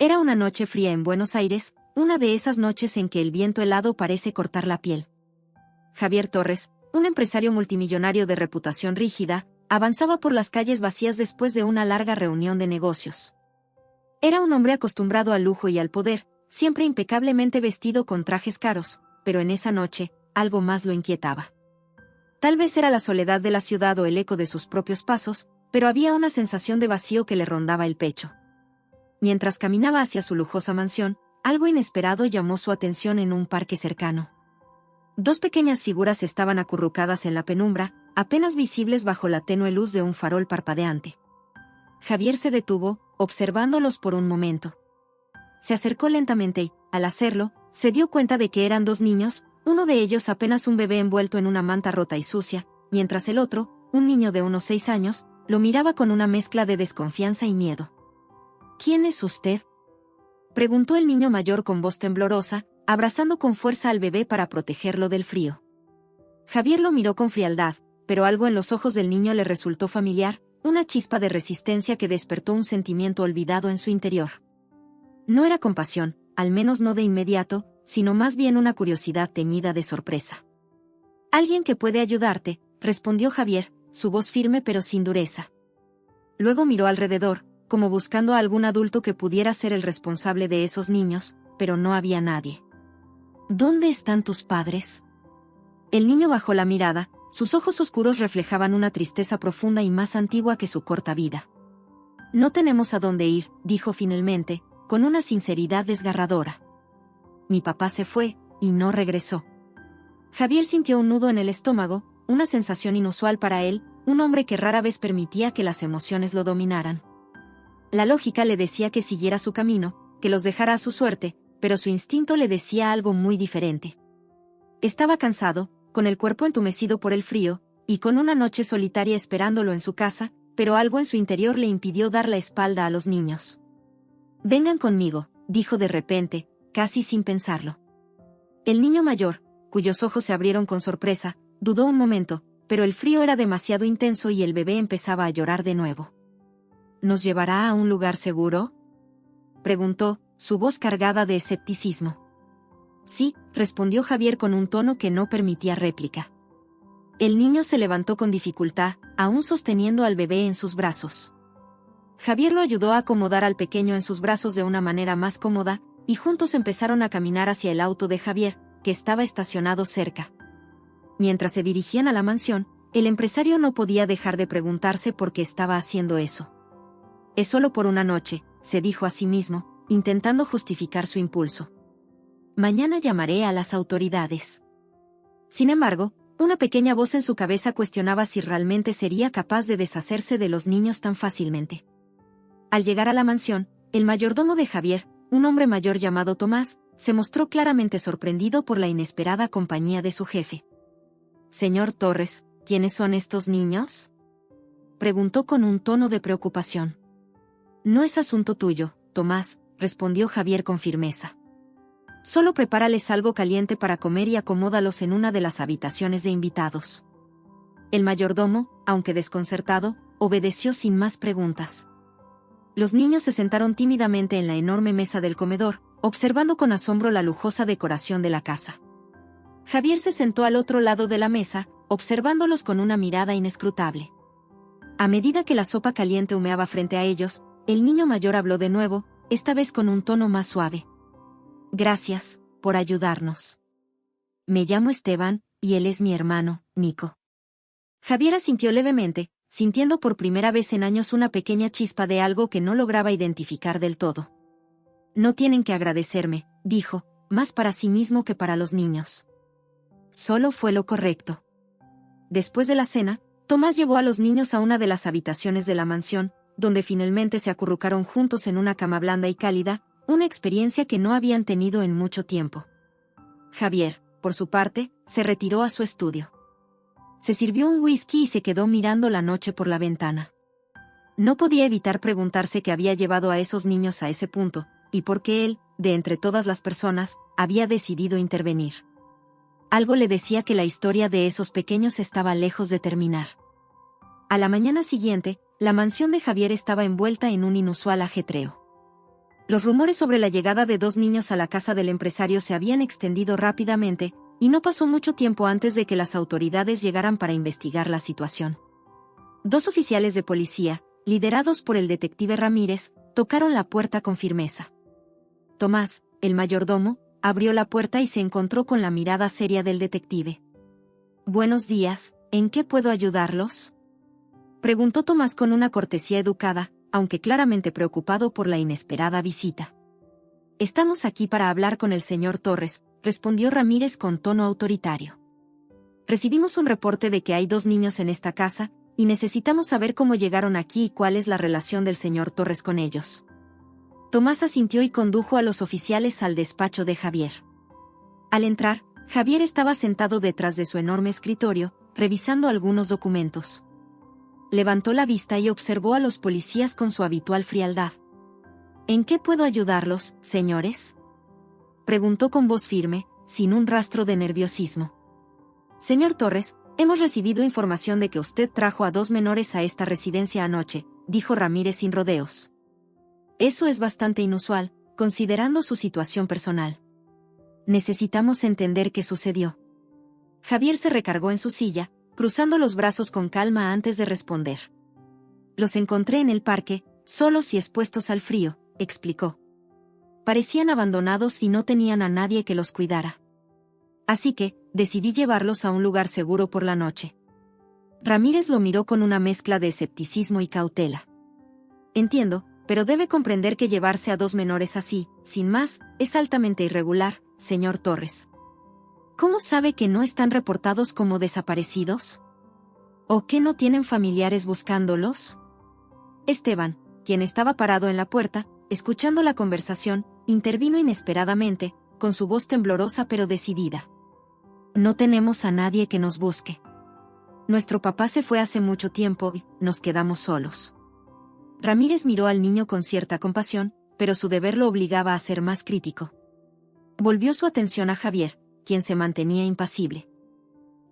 Era una noche fría en Buenos Aires, una de esas noches en que el viento helado parece cortar la piel. Javier Torres, un empresario multimillonario de reputación rígida, avanzaba por las calles vacías después de una larga reunión de negocios. Era un hombre acostumbrado al lujo y al poder, siempre impecablemente vestido con trajes caros, pero en esa noche, algo más lo inquietaba. Tal vez era la soledad de la ciudad o el eco de sus propios pasos, pero había una sensación de vacío que le rondaba el pecho. Mientras caminaba hacia su lujosa mansión, algo inesperado llamó su atención en un parque cercano. Dos pequeñas figuras estaban acurrucadas en la penumbra, apenas visibles bajo la tenue luz de un farol parpadeante. Javier se detuvo, observándolos por un momento. Se acercó lentamente y, al hacerlo, se dio cuenta de que eran dos niños, uno de ellos apenas un bebé envuelto en una manta rota y sucia, mientras el otro, un niño de unos 6 años, lo miraba con una mezcla de desconfianza y miedo. ¿Quién es usted?, preguntó el niño mayor con voz temblorosa, abrazando con fuerza al bebé para protegerlo del frío. Javier lo miró con frialdad, pero algo en los ojos del niño le resultó familiar, una chispa de resistencia que despertó un sentimiento olvidado en su interior. No era compasión, al menos no de inmediato, sino más bien una curiosidad teñida de sorpresa. «Alguien que puede ayudarte», respondió Javier, su voz firme pero sin dureza. Luego miró alrededor, como buscando a algún adulto que pudiera ser el responsable de esos niños, pero no había nadie. «¿Dónde están tus padres?». El niño bajó la mirada, sus ojos oscuros reflejaban una tristeza profunda y más antigua que su corta vida. «No tenemos a dónde ir», dijo finalmente, con una sinceridad desgarradora. «Mi papá se fue, y no regresó». Javier sintió un nudo en el estómago, una sensación inusual para él, un hombre que rara vez permitía que las emociones lo dominaran. La lógica le decía que siguiera su camino, que los dejara a su suerte, pero su instinto le decía algo muy diferente. Estaba cansado, con el cuerpo entumecido por el frío, y con una noche solitaria esperándolo en su casa, pero algo en su interior le impidió dar la espalda a los niños. «Vengan conmigo», dijo de repente, casi sin pensarlo. El niño mayor, cuyos ojos se abrieron con sorpresa, dudó un momento, pero el frío era demasiado intenso y el bebé empezaba a llorar de nuevo. «¿Nos llevará a un lugar seguro?», preguntó, su voz cargada de escepticismo. «Sí», respondió Javier con un tono que no permitía réplica. El niño se levantó con dificultad, aún sosteniendo al bebé en sus brazos. Javier lo ayudó a acomodar al pequeño en sus brazos de una manera más cómoda, y juntos empezaron a caminar hacia el auto de Javier, que estaba estacionado cerca. Mientras se dirigían a la mansión, el empresario no podía dejar de preguntarse por qué estaba haciendo eso. «Es solo por una noche», se dijo a sí mismo, intentando justificar su impulso. «Mañana llamaré a las autoridades». Sin embargo, una pequeña voz en su cabeza cuestionaba si realmente sería capaz de deshacerse de los niños tan fácilmente. Al llegar a la mansión, el mayordomo de Javier, un hombre mayor llamado Tomás, se mostró claramente sorprendido por la inesperada compañía de su jefe. «Señor Torres, ¿quiénes son estos niños?», preguntó con un tono de preocupación. «No es asunto tuyo, Tomás», respondió Javier con firmeza. «Solo prepárales algo caliente para comer y acomódalos en una de las habitaciones de invitados». El mayordomo, aunque desconcertado, obedeció sin más preguntas. Los niños se sentaron tímidamente en la enorme mesa del comedor, observando con asombro la lujosa decoración de la casa. Javier se sentó al otro lado de la mesa, observándolos con una mirada inescrutable. A medida que la sopa caliente humeaba frente a ellos, el niño mayor habló de nuevo, esta vez con un tono más suave. «Gracias por ayudarnos. Me llamo Esteban, y él es mi hermano, Nico». Javier asintió levemente, sintiendo por primera vez en años una pequeña chispa de algo que no lograba identificar del todo. «No tienen que agradecerme», dijo, más para sí mismo que para los niños. Solo fue lo correcto. Después de la cena, Tomás llevó a los niños a una de las habitaciones de la mansión, donde finalmente se acurrucaron juntos en una cama blanda y cálida, una experiencia que no habían tenido en mucho tiempo. Javier, por su parte, se retiró a su estudio. Se sirvió un whisky y se quedó mirando la noche por la ventana. No podía evitar preguntarse qué había llevado a esos niños a ese punto, y por qué él, de entre todas las personas, había decidido intervenir. Algo le decía que la historia de esos pequeños estaba lejos de terminar. A la mañana siguiente, la mansión de Javier estaba envuelta en un inusual ajetreo. Los rumores sobre la llegada de 2 niños a la casa del empresario se habían extendido rápidamente, y no pasó mucho tiempo antes de que las autoridades llegaran para investigar la situación. 2 oficiales de policía, liderados por el detective Ramírez, tocaron la puerta con firmeza. Tomás, el mayordomo, abrió la puerta y se encontró con la mirada seria del detective. «Buenos días, ¿en qué puedo ayudarlos?», preguntó Tomás con una cortesía educada, aunque claramente preocupado por la inesperada visita. «Estamos aquí para hablar con el señor Torres», respondió Ramírez con tono autoritario. «Recibimos un reporte de que hay 2 niños en esta casa, y necesitamos saber cómo llegaron aquí y cuál es la relación del señor Torres con ellos». Tomás asintió y condujo a los oficiales al despacho de Javier. Al entrar, Javier estaba sentado detrás de su enorme escritorio, revisando algunos documentos. Levantó la vista y observó a los policías con su habitual frialdad. «¿En qué puedo ayudarlos, señores?», preguntó con voz firme, sin un rastro de nerviosismo. «Señor Torres, hemos recibido información de que usted trajo a 2 menores a esta residencia anoche», dijo Ramírez sin rodeos. «Eso es bastante inusual, considerando su situación personal. Necesitamos entender qué sucedió». Javier se recargó en su silla, cruzando los brazos con calma antes de responder. «Los encontré en el parque, solos y expuestos al frío», explicó. «Parecían abandonados y no tenían a nadie que los cuidara. Así que, decidí llevarlos a un lugar seguro por la noche». Ramírez lo miró con una mezcla de escepticismo y cautela. «Entiendo, pero debe comprender que llevarse a 2 menores así, sin más, es altamente irregular, señor Torres. ¿Cómo sabe que no están reportados como desaparecidos? ¿O que no tienen familiares buscándolos?». Esteban, quien estaba parado en la puerta, escuchando la conversación, intervino inesperadamente, con su voz temblorosa pero decidida. «No tenemos a nadie que nos busque. Nuestro papá se fue hace mucho tiempo y nos quedamos solos». Ramírez miró al niño con cierta compasión, pero su deber lo obligaba a ser más crítico. Volvió su atención a Javier, quien se mantenía impasible.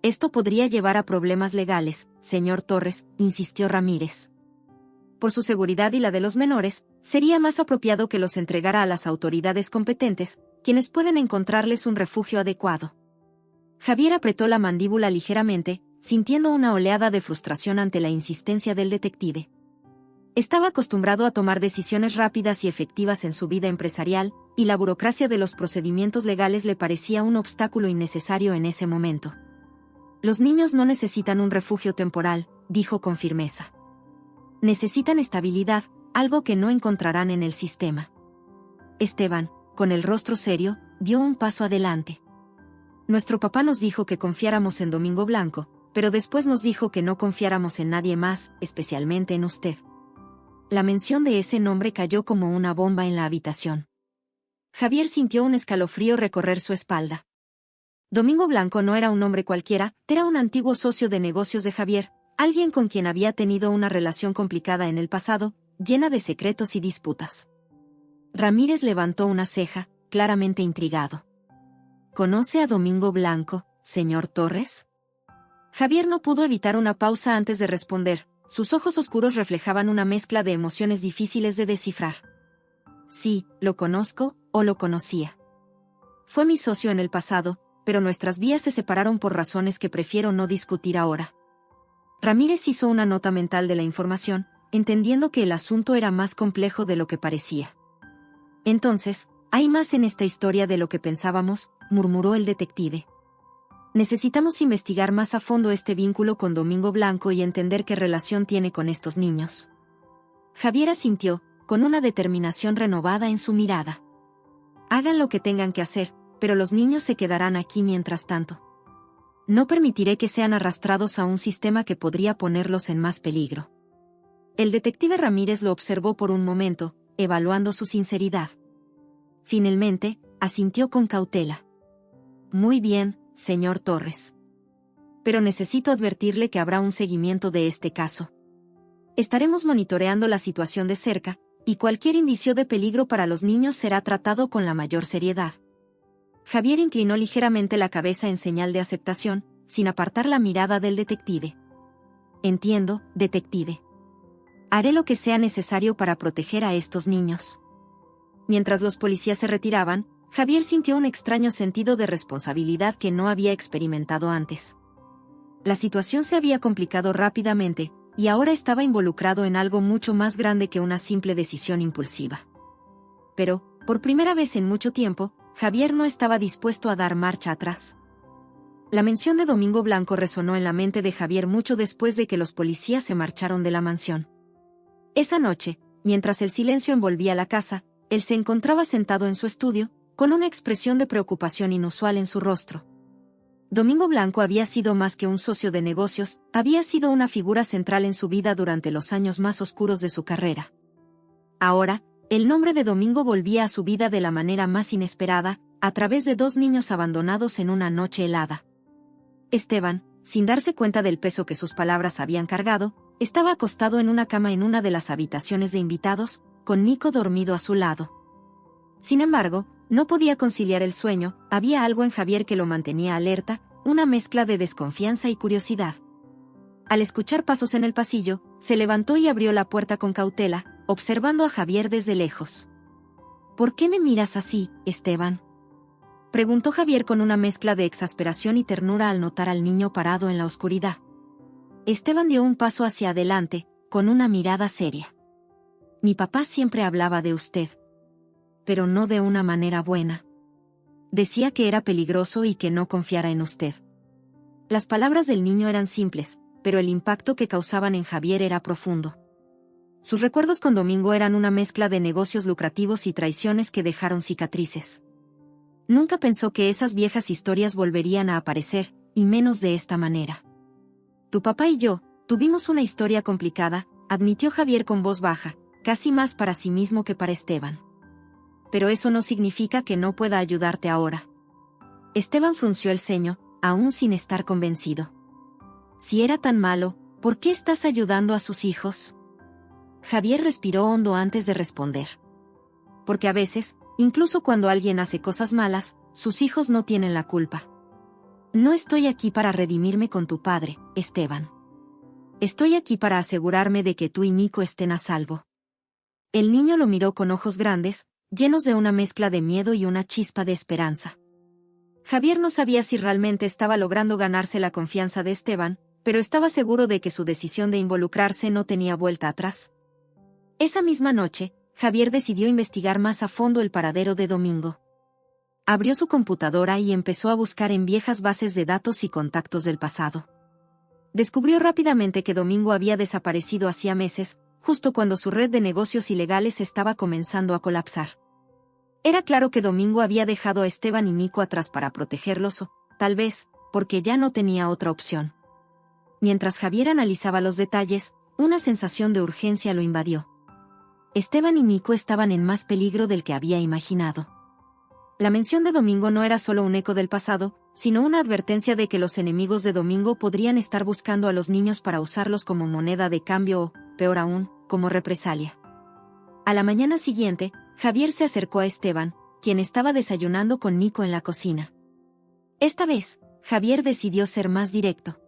«Esto podría llevar a problemas legales, señor Torres», insistió Ramírez. «Por su seguridad y la de los menores, sería más apropiado que los entregara a las autoridades competentes, quienes pueden encontrarles un refugio adecuado». Javier apretó la mandíbula ligeramente, sintiendo una oleada de frustración ante la insistencia del detective. Estaba acostumbrado a tomar decisiones rápidas y efectivas en su vida empresarial, y la burocracia de los procedimientos legales le parecía un obstáculo innecesario en ese momento. «Los niños no necesitan un refugio temporal», dijo con firmeza. «Necesitan estabilidad, algo que no encontrarán en el sistema». Esteban, con el rostro serio, dio un paso adelante. «Nuestro papá nos dijo que confiáramos en Domingo Blanco, pero después nos dijo que no confiáramos en nadie más, especialmente en usted». La mención de ese nombre cayó como una bomba en la habitación. Javier sintió un escalofrío recorrer su espalda. Domingo Blanco no era un hombre cualquiera, era un antiguo socio de negocios de Javier, alguien con quien había tenido una relación complicada en el pasado, llena de secretos y disputas. Ramírez levantó una ceja, claramente intrigado. «¿Conoce a Domingo Blanco, señor Torres?». Javier no pudo evitar una pausa antes de responder. Sus ojos oscuros reflejaban una mezcla de emociones difíciles de descifrar. «Sí, lo conozco, o lo conocía. Fue mi socio en el pasado, pero nuestras vías se separaron por razones que prefiero no discutir ahora». Ramírez hizo una nota mental de la información, entendiendo que el asunto era más complejo de lo que parecía. «Entonces, hay más en esta historia de lo que pensábamos», murmuró el detective. «Necesitamos investigar más a fondo este vínculo con Domingo Blanco y entender qué relación tiene con estos niños». Javier asintió, con una determinación renovada en su mirada. «Hagan lo que tengan que hacer, pero los niños se quedarán aquí mientras tanto. No permitiré que sean arrastrados a un sistema que podría ponerlos en más peligro». El detective Ramírez lo observó por un momento, evaluando su sinceridad. Finalmente, asintió con cautela. «Muy bien, señor Torres. Pero necesito advertirle que habrá un seguimiento de este caso. Estaremos monitoreando la situación de cerca, y cualquier indicio de peligro para los niños será tratado con la mayor seriedad». Javier inclinó ligeramente la cabeza en señal de aceptación, sin apartar la mirada del detective. «Entiendo, detective. Haré lo que sea necesario para proteger a estos niños». Mientras los policías se retiraban, Javier sintió un extraño sentido de responsabilidad que no había experimentado antes. La situación se había complicado rápidamente, y ahora estaba involucrado en algo mucho más grande que una simple decisión impulsiva. Pero, por primera vez en mucho tiempo, Javier no estaba dispuesto a dar marcha atrás. La mención de Domingo Blanco resonó en la mente de Javier mucho después de que los policías se marcharon de la mansión. Esa noche, mientras el silencio envolvía la casa, él se encontraba sentado en su estudio, con una expresión de preocupación inusual en su rostro. Domingo Blanco había sido más que un socio de negocios, había sido una figura central en su vida durante los años más oscuros de su carrera. Ahora, el nombre de Domingo volvía a su vida de la manera más inesperada, a través de 2 niños abandonados en una noche helada. Esteban, sin darse cuenta del peso que sus palabras habían cargado, estaba acostado en una cama en una de las habitaciones de invitados, con Nico dormido a su lado. Sin embargo, no podía conciliar el sueño, había algo en Javier que lo mantenía alerta, una mezcla de desconfianza y curiosidad. Al escuchar pasos en el pasillo, se levantó y abrió la puerta con cautela, observando a Javier desde lejos. ¿Por qué me miras así, Esteban?, preguntó Javier con una mezcla de exasperación y ternura al notar al niño parado en la oscuridad. Esteban dio un paso hacia adelante, con una mirada seria. Mi papá siempre hablaba de usted. Pero no de una manera buena. Decía que era peligroso y que no confiara en usted. Las palabras del niño eran simples, pero el impacto que causaban en Javier era profundo. Sus recuerdos con Domingo eran una mezcla de negocios lucrativos y traiciones que dejaron cicatrices. Nunca pensó que esas viejas historias volverían a aparecer, y menos de esta manera. Tu papá y yo tuvimos una historia complicada, admitió Javier con voz baja, casi más para sí mismo que para Esteban. Pero eso no significa que no pueda ayudarte ahora. Esteban frunció el ceño, aún sin estar convencido. Si era tan malo, ¿por qué estás ayudando a sus hijos? Javier respiró hondo antes de responder. Porque a veces, incluso cuando alguien hace cosas malas, sus hijos no tienen la culpa. No estoy aquí para redimirme con tu padre, Esteban. Estoy aquí para asegurarme de que tú y Nico estén a salvo. El niño lo miró con ojos grandes, llenos de una mezcla de miedo y una chispa de esperanza. Javier no sabía si realmente estaba logrando ganarse la confianza de Esteban, pero estaba seguro de que su decisión de involucrarse no tenía vuelta atrás. Esa misma noche, Javier decidió investigar más a fondo el paradero de Domingo. Abrió su computadora y empezó a buscar en viejas bases de datos y contactos del pasado. Descubrió rápidamente que Domingo había desaparecido hacía meses, justo cuando su red de negocios ilegales estaba comenzando a colapsar. Era claro que Domingo había dejado a Esteban y Nico atrás para protegerlos o, tal vez, porque ya no tenía otra opción. Mientras Javier analizaba los detalles, una sensación de urgencia lo invadió. Esteban y Nico estaban en más peligro del que había imaginado. La mención de Domingo no era solo un eco del pasado, sino una advertencia de que los enemigos de Domingo podrían estar buscando a los niños para usarlos como moneda de cambio o, peor aún, como represalia. A la mañana siguiente, Javier se acercó a Esteban, quien estaba desayunando con Nico en la cocina. Esta vez, Javier decidió ser más directo.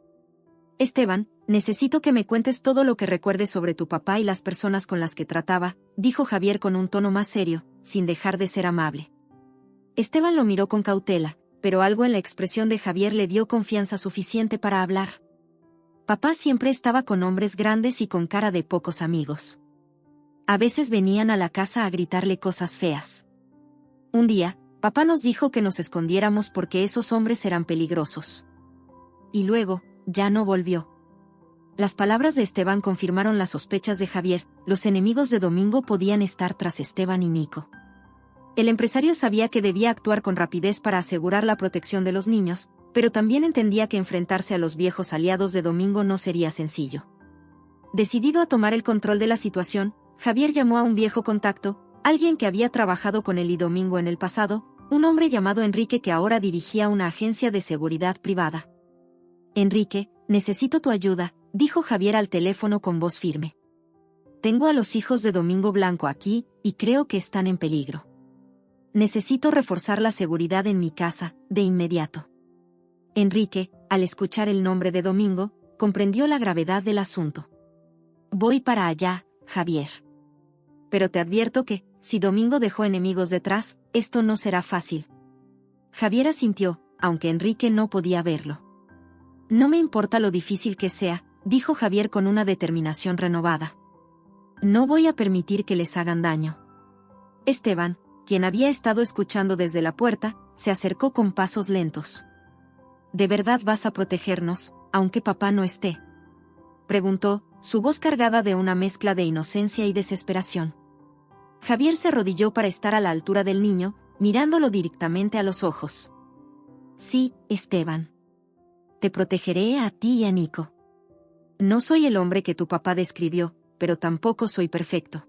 Esteban, necesito que me cuentes todo lo que recuerdes sobre tu papá y las personas con las que trataba, dijo Javier con un tono más serio, sin dejar de ser amable. Esteban lo miró con cautela, pero algo en la expresión de Javier le dio confianza suficiente para hablar. Papá siempre estaba con hombres grandes y con cara de pocos amigos. A veces venían a la casa a gritarle cosas feas. Un día, papá nos dijo que nos escondiéramos porque esos hombres eran peligrosos. Y luego, ya no volvió. Las palabras de Esteban confirmaron las sospechas de Javier, los enemigos de Domingo podían estar tras Esteban y Nico. El empresario sabía que debía actuar con rapidez para asegurar la protección de los niños, pero también entendía que enfrentarse a los viejos aliados de Domingo no sería sencillo. Decidido a tomar el control de la situación, Javier llamó a un viejo contacto, alguien que había trabajado con él y Domingo en el pasado, un hombre llamado Enrique que ahora dirigía una agencia de seguridad privada. Enrique, necesito tu ayuda, dijo Javier al teléfono con voz firme. Tengo a los hijos de Domingo Blanco aquí, y creo que están en peligro. Necesito reforzar la seguridad en mi casa, de inmediato. Enrique, al escuchar el nombre de Domingo, comprendió la gravedad del asunto. Voy para allá, Javier. Pero te advierto que, si Domingo dejó enemigos detrás, esto no será fácil. Javier asintió, aunque Enrique no podía verlo. No me importa lo difícil que sea, dijo Javier con una determinación renovada. No voy a permitir que les hagan daño. Esteban, quien había estado escuchando desde la puerta, se acercó con pasos lentos. ¿De verdad vas a protegernos, aunque papá no esté?, preguntó, su voz cargada de una mezcla de inocencia y desesperación. Javier se arrodilló para estar a la altura del niño, mirándolo directamente a los ojos. Sí, Esteban. Te protegeré a ti y a Nico. No soy el hombre que tu papá describió, pero tampoco soy perfecto.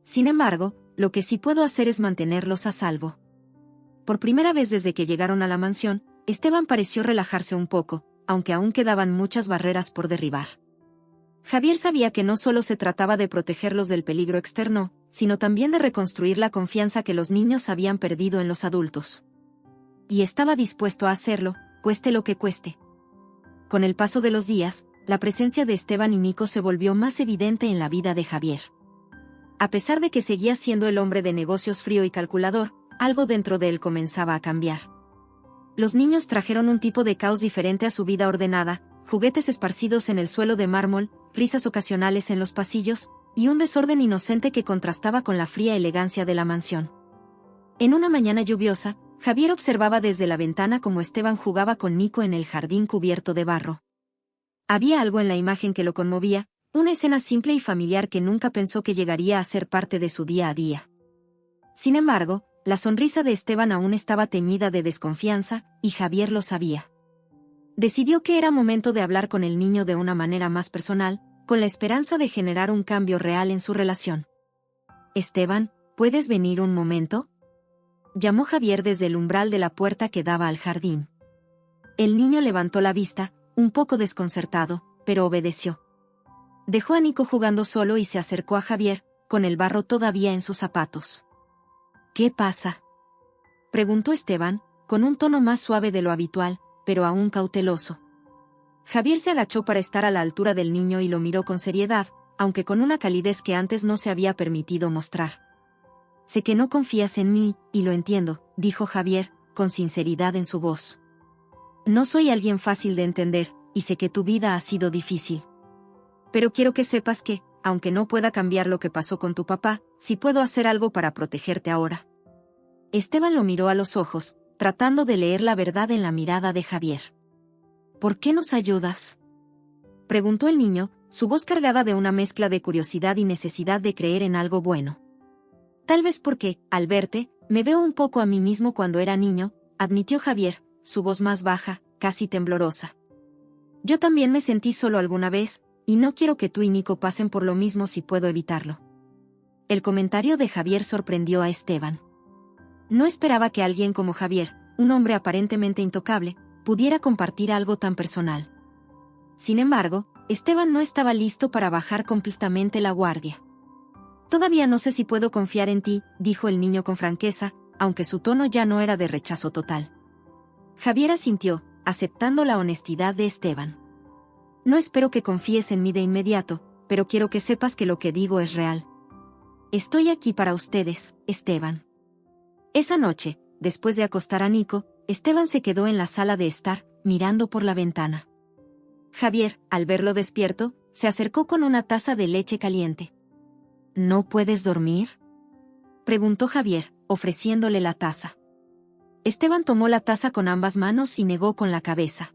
Sin embargo, lo que sí puedo hacer es mantenerlos a salvo. Por primera vez desde que llegaron a la mansión, Esteban pareció relajarse un poco, aunque aún quedaban muchas barreras por derribar. Javier sabía que no solo se trataba de protegerlos del peligro externo, sino también de reconstruir la confianza que los niños habían perdido en los adultos. Y estaba dispuesto a hacerlo, cueste lo que cueste. Con el paso de los días, la presencia de Esteban y Nico se volvió más evidente en la vida de Javier. A pesar de que seguía siendo el hombre de negocios frío y calculador, algo dentro de él comenzaba a cambiar. Los niños trajeron un tipo de caos diferente a su vida ordenada, juguetes esparcidos en el suelo de mármol, risas ocasionales en los pasillos, y un desorden inocente que contrastaba con la fría elegancia de la mansión. En una mañana lluviosa, Javier observaba desde la ventana cómo Esteban jugaba con Nico en el jardín cubierto de barro. Había algo en la imagen que lo conmovía, una escena simple y familiar que nunca pensó que llegaría a ser parte de su día a día. Sin embargo, la sonrisa de Esteban aún estaba teñida de desconfianza, y Javier lo sabía. Decidió que era momento de hablar con el niño de una manera más personal, con la esperanza de generar un cambio real en su relación. Esteban, ¿puedes venir un momento?, llamó Javier desde el umbral de la puerta que daba al jardín. El niño levantó la vista, un poco desconcertado, pero obedeció. Dejó a Nico jugando solo y se acercó a Javier, con el barro todavía en sus zapatos. ¿Qué pasa?, preguntó Esteban, con un tono más suave de lo habitual, pero aún cauteloso. Javier se agachó para estar a la altura del niño y lo miró con seriedad, aunque con una calidez que antes no se había permitido mostrar. Sé que no confías en mí, y lo entiendo, dijo Javier, con sinceridad en su voz. No soy alguien fácil de entender, y sé que tu vida ha sido difícil. Pero quiero que sepas que, aunque no pueda cambiar lo que pasó con tu papá, sí puedo hacer algo para protegerte ahora. Esteban lo miró a los ojos, tratando de leer la verdad en la mirada de Javier. ¿Por qué nos ayudas?, preguntó el niño, su voz cargada de una mezcla de curiosidad y necesidad de creer en algo bueno. Tal vez porque, al verte, me veo un poco a mí mismo cuando era niño, admitió Javier, su voz más baja, casi temblorosa. Yo también me sentí solo alguna vez, y no quiero que tú y Nico pasen por lo mismo si puedo evitarlo. El comentario de Javier sorprendió a Esteban. No esperaba que alguien como Javier, un hombre aparentemente intocable, pudiera compartir algo tan personal. Sin embargo, Esteban no estaba listo para bajar completamente la guardia. Todavía no sé si puedo confiar en ti, dijo el niño con franqueza, aunque su tono ya no era de rechazo total. Javier asintió, aceptando la honestidad de Esteban. No espero que confíes en mí de inmediato, pero quiero que sepas que lo que digo es real. Estoy aquí para ustedes, Esteban. Esa noche, después de acostar a Nico, Esteban se quedó en la sala de estar, mirando por la ventana. Javier, al verlo despierto, se acercó con una taza de leche caliente. ¿No puedes dormir?, preguntó Javier, ofreciéndole la taza. Esteban tomó la taza con ambas manos y negó con la cabeza.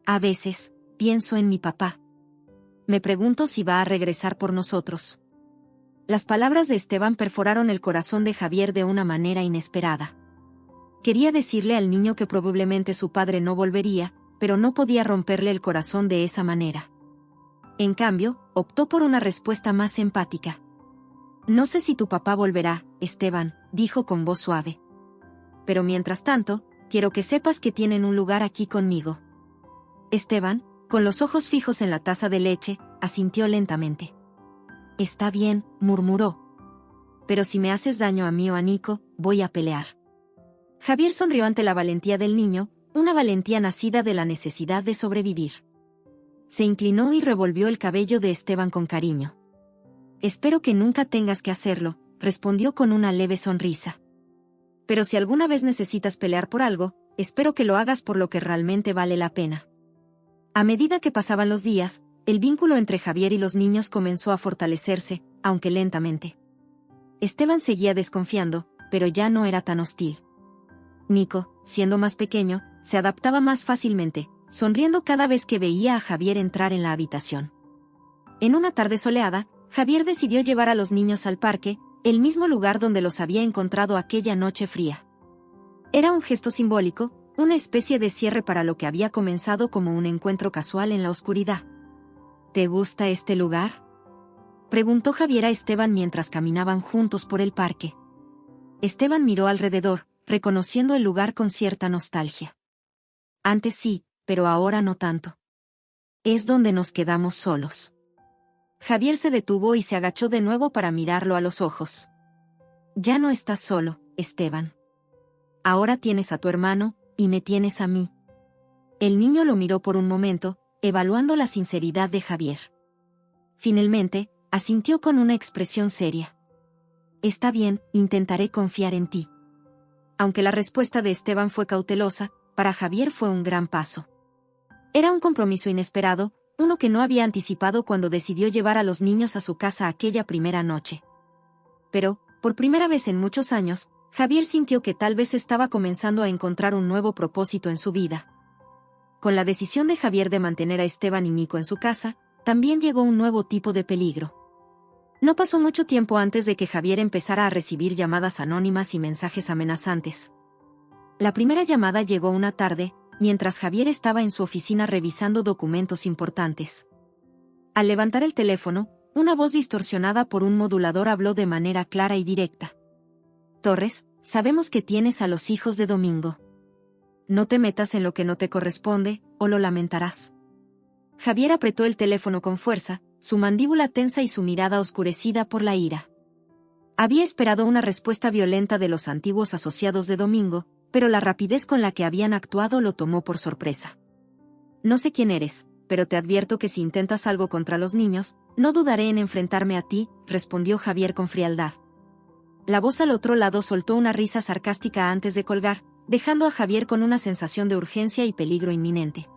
A veces, pienso en mi papá. Me pregunto si va a regresar por nosotros. Las palabras de Esteban perforaron el corazón de Javier de una manera inesperada. Quería decirle al niño que probablemente su padre no volvería, pero no podía romperle el corazón de esa manera. En cambio, optó por una respuesta más empática. No sé si tu papá volverá, Esteban, dijo con voz suave. Pero mientras tanto, quiero que sepas que tienen un lugar aquí conmigo. Esteban, con los ojos fijos en la taza de leche, asintió lentamente. Está bien, murmuró. Pero si me haces daño a mí o a Nico, voy a pelear. Javier sonrió ante la valentía del niño, una valentía nacida de la necesidad de sobrevivir. Se inclinó y revolvió el cabello de Esteban con cariño. Espero que nunca tengas que hacerlo, respondió con una leve sonrisa. Pero si alguna vez necesitas pelear por algo, espero que lo hagas por lo que realmente vale la pena. A medida que pasaban los días, el vínculo entre Javier y los niños comenzó a fortalecerse, aunque lentamente. Esteban seguía desconfiando, pero ya no era tan hostil. Nico, siendo más pequeño, se adaptaba más fácilmente, sonriendo cada vez que veía a Javier entrar en la habitación. En una tarde soleada, Javier decidió llevar a los niños al parque, el mismo lugar donde los había encontrado aquella noche fría. Era un gesto simbólico, una especie de cierre para lo que había comenzado como un encuentro casual en la oscuridad. ¿Te gusta este lugar?, preguntó Javier a Esteban mientras caminaban juntos por el parque. Esteban miró alrededor, reconociendo el lugar con cierta nostalgia. Antes sí, pero ahora no tanto. Es donde nos quedamos solos. Javier se detuvo y se agachó de nuevo para mirarlo a los ojos. Ya no estás solo, Esteban. Ahora tienes a tu hermano, y me tienes a mí. El niño lo miró por un momento, evaluando la sinceridad de Javier. Finalmente, asintió con una expresión seria. Está bien, intentaré confiar en ti. Aunque la respuesta de Esteban fue cautelosa, para Javier fue un gran paso. Era un compromiso inesperado, uno que no había anticipado cuando decidió llevar a los niños a su casa aquella primera noche. Pero, por primera vez en muchos años, Javier sintió que tal vez estaba comenzando a encontrar un nuevo propósito en su vida. Con la decisión de Javier de mantener a Esteban y Nico en su casa, también llegó un nuevo tipo de peligro. No pasó mucho tiempo antes de que Javier empezara a recibir llamadas anónimas y mensajes amenazantes. La primera llamada llegó una tarde, mientras Javier estaba en su oficina revisando documentos importantes. Al levantar el teléfono, una voz distorsionada por un modulador habló de manera clara y directa. Torres, sabemos que tienes a los hijos de Domingo. No te metas en lo que no te corresponde, o lo lamentarás. Javier apretó el teléfono con fuerza, su mandíbula tensa y su mirada oscurecida por la ira. Había esperado una respuesta violenta de los antiguos asociados de Domingo, pero la rapidez con la que habían actuado lo tomó por sorpresa. No sé quién eres, pero te advierto que si intentas algo contra los niños, no dudaré en enfrentarme a ti, respondió Javier con frialdad. La voz al otro lado soltó una risa sarcástica antes de colgar, dejando a Javier con una sensación de urgencia y peligro inminente.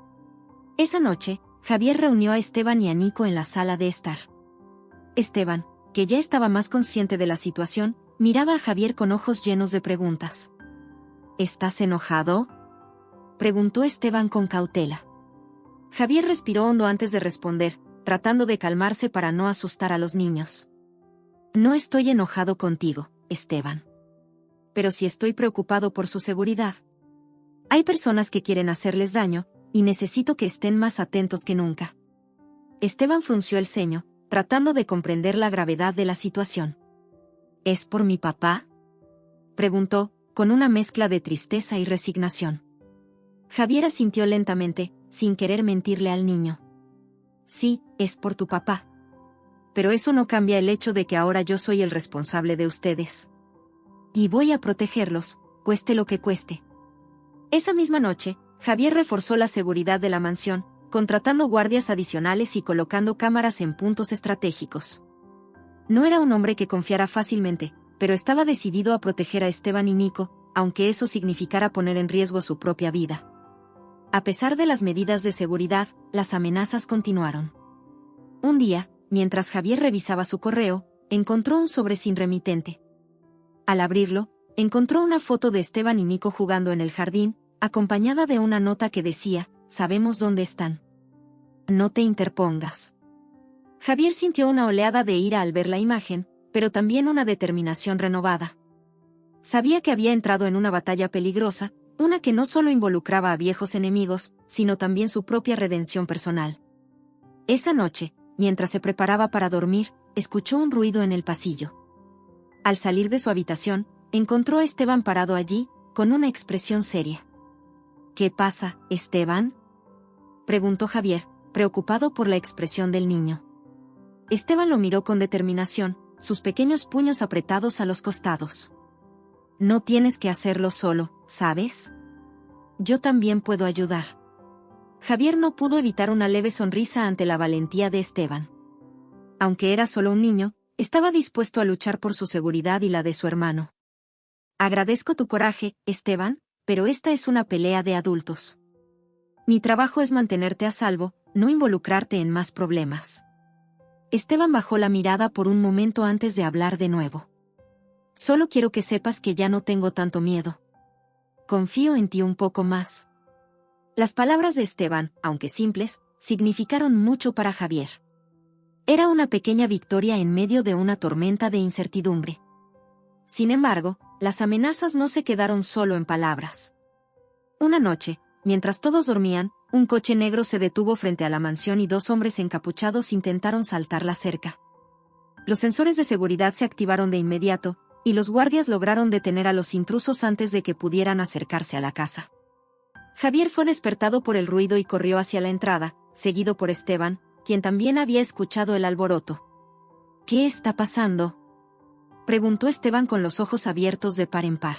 Esa noche, Javier reunió a Esteban y a Nico en la sala de estar. Esteban, que ya estaba más consciente de la situación, miraba a Javier con ojos llenos de preguntas. ¿Estás enojado?, preguntó Esteban con cautela. Javier respiró hondo antes de responder, tratando de calmarse para no asustar a los niños. No estoy enojado contigo, Esteban. Pero sí estoy preocupado por su seguridad. Hay personas que quieren hacerles daño, y necesito que estén más atentos que nunca. Esteban frunció el ceño, tratando de comprender la gravedad de la situación. ¿Es por mi papá?, preguntó, con una mezcla de tristeza y resignación. Javier asintió lentamente, sin querer mentirle al niño. Sí, es por tu papá. Pero eso no cambia el hecho de que ahora yo soy el responsable de ustedes. Y voy a protegerlos, cueste lo que cueste. Esa misma noche, Javier reforzó la seguridad de la mansión, contratando guardias adicionales y colocando cámaras en puntos estratégicos. No era un hombre que confiara fácilmente, pero estaba decidido a proteger a Esteban y Nico, aunque eso significara poner en riesgo su propia vida. A pesar de las medidas de seguridad, las amenazas continuaron. Un día, mientras Javier revisaba su correo, encontró un sobre sin remitente. Al abrirlo, encontró una foto de Esteban y Nico jugando en el jardín, acompañada de una nota que decía, «Sabemos dónde están. No te interpongas». Javier sintió una oleada de ira al ver la imagen, pero también una determinación renovada. Sabía que había entrado en una batalla peligrosa, una que no solo involucraba a viejos enemigos, sino también su propia redención personal. Esa noche, mientras se preparaba para dormir, escuchó un ruido en el pasillo. Al salir de su habitación, encontró a Esteban parado allí, con una expresión seria. ¿Qué pasa, Esteban?, preguntó Javier, preocupado por la expresión del niño. Esteban lo miró con determinación, sus pequeños puños apretados a los costados. No tienes que hacerlo solo, ¿sabes? Yo también puedo ayudar. Javier no pudo evitar una leve sonrisa ante la valentía de Esteban. Aunque era solo un niño, Estaba dispuesto a luchar por su seguridad y la de su hermano. Agradezco tu coraje, Esteban, pero esta es una pelea de adultos. Mi trabajo es mantenerte a salvo, no involucrarte en más problemas. Esteban bajó la mirada por un momento antes de hablar de nuevo. Solo quiero que sepas que ya no tengo tanto miedo. Confío en ti un poco más. Las palabras de Esteban, aunque simples, significaron mucho para Javier. Era una pequeña victoria en medio de una tormenta de incertidumbre. Sin embargo, las amenazas no se quedaron solo en palabras. Una noche, mientras todos dormían, un coche negro se detuvo frente a la mansión y dos hombres encapuchados intentaron saltar la cerca. Los sensores de seguridad se activaron de inmediato, y los guardias lograron detener a los intrusos antes de que pudieran acercarse a la casa. Javier fue despertado por el ruido y corrió hacia la entrada, seguido por Esteban, quien también había escuchado el alboroto. ¿Qué está pasando?, preguntó Esteban con los ojos abiertos de par en par.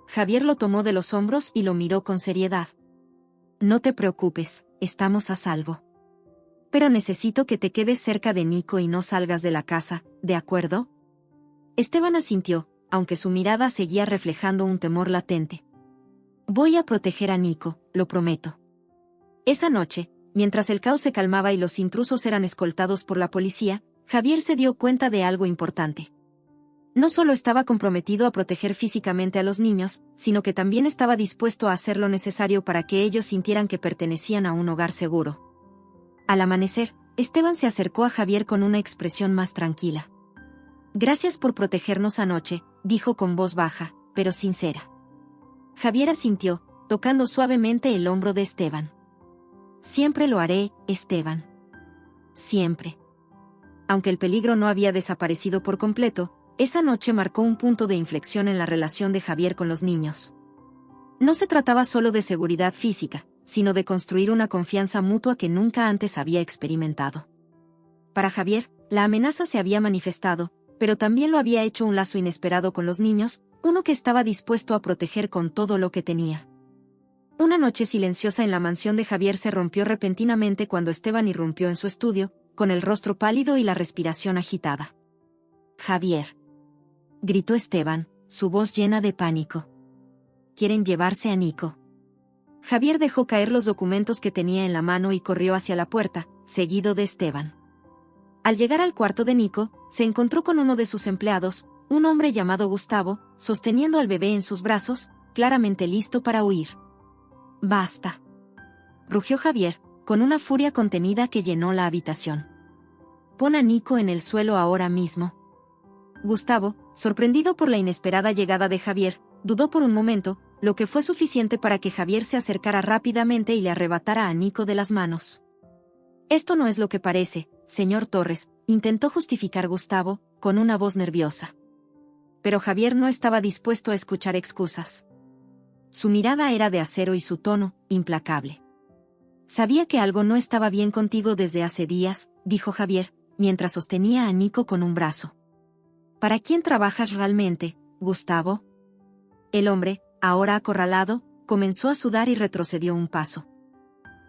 Javier lo tomó de los hombros y lo miró con seriedad. No te preocupes, estamos a salvo. Pero necesito que te quedes cerca de Nico y no salgas de la casa, ¿de acuerdo? Esteban asintió, aunque su mirada seguía reflejando un temor latente. Voy a proteger a Nico, lo prometo. Esa noche, mientras el caos se calmaba y los intrusos eran escoltados por la policía, Javier se dio cuenta de algo importante. No solo estaba comprometido a proteger físicamente a los niños, sino que también estaba dispuesto a hacer lo necesario para que ellos sintieran que pertenecían a un hogar seguro. Al amanecer, Esteban se acercó a Javier con una expresión más tranquila. Gracias por protegernos anoche, dijo con voz baja, pero sincera. Javier asintió, tocando suavemente el hombro de Esteban. Siempre lo haré, Esteban. Siempre. Aunque el peligro no había desaparecido por completo, esa noche marcó un punto de inflexión en la relación de Javier con los niños. No se trataba solo de seguridad física, sino de construir una confianza mutua que nunca antes había experimentado. Para Javier, la amenaza se había manifestado, pero también lo había hecho un lazo inesperado con los niños, uno que estaba dispuesto a proteger con todo lo que tenía. Una noche silenciosa en la mansión de Javier se rompió repentinamente cuando Esteban irrumpió en su estudio, con el rostro pálido y la respiración agitada. Javier, gritó Esteban, su voz llena de pánico. ¿Quieren llevarse a Nico? Javier dejó caer los documentos que tenía en la mano y corrió hacia la puerta, seguido de Esteban. Al llegar al cuarto de Nico, se encontró con uno de sus empleados, un hombre llamado Gustavo, sosteniendo al bebé en sus brazos, claramente listo para huir. ¡Basta!, rugió Javier, con una furia contenida que llenó la habitación. Pon a Nico en el suelo ahora mismo. Gustavo, sorprendido por la inesperada llegada de Javier, dudó por un momento, lo que fue suficiente para que Javier se acercara rápidamente y le arrebatara a Nico de las manos. Esto no es lo que parece, señor Torres, intentó justificar Gustavo, con una voz nerviosa. Pero Javier no estaba dispuesto a escuchar excusas. Su mirada era de acero y su tono, implacable. Sabía que algo no estaba bien contigo desde hace días, dijo Javier, mientras sostenía a Nico con un brazo. ¿Para quién trabajas realmente, Gustavo? El hombre, ahora acorralado, comenzó a sudar y retrocedió un paso.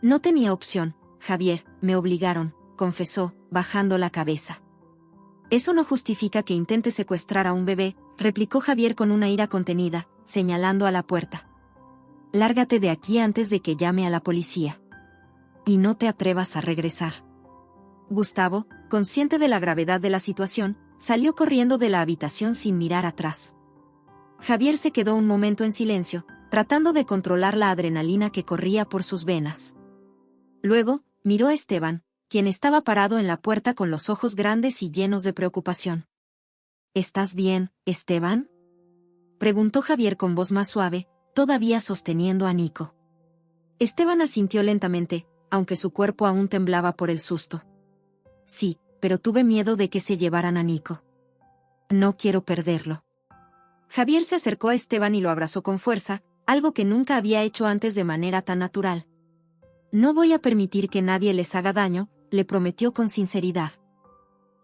No tenía opción, Javier, me obligaron, confesó, bajando la cabeza. Eso no justifica que intentes secuestrar a un bebé, replicó Javier con una ira contenida, señalando a la puerta. Lárgate de aquí antes de que llame a la policía. Y no te atrevas a regresar. Gustavo, consciente de la gravedad de la situación, salió corriendo de la habitación sin mirar atrás. Javier se quedó un momento en silencio, tratando de controlar la adrenalina que corría por sus venas. Luego, miró a Esteban, quien estaba parado en la puerta con los ojos grandes y llenos de preocupación. ¿Estás bien, Esteban?, preguntó Javier con voz más suave, todavía sosteniendo a Nico. Esteban asintió lentamente, aunque su cuerpo aún temblaba por el susto. Sí, pero tuve miedo de que se llevaran a Nico. No quiero perderlo. Javier se acercó a Esteban y lo abrazó con fuerza, algo que nunca había hecho antes de manera tan natural. No voy a permitir que nadie les haga daño, le prometió con sinceridad.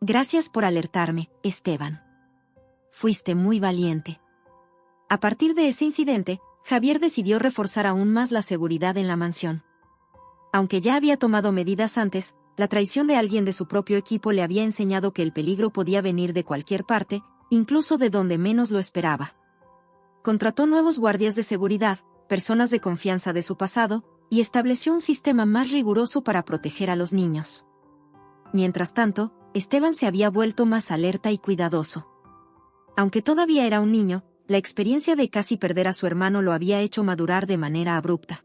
Gracias por alertarme, Esteban. Fuiste muy valiente. A partir de ese incidente, Javier decidió reforzar aún más la seguridad en la mansión. Aunque ya había tomado medidas antes, la traición de alguien de su propio equipo le había enseñado que el peligro podía venir de cualquier parte, incluso de donde menos lo esperaba. Contrató nuevos guardias de seguridad, personas de confianza de su pasado, y estableció un sistema más riguroso para proteger a los niños. Mientras tanto, Esteban se había vuelto más alerta y cuidadoso. Aunque todavía era un niño, la experiencia de casi perder a su hermano lo había hecho madurar de manera abrupta.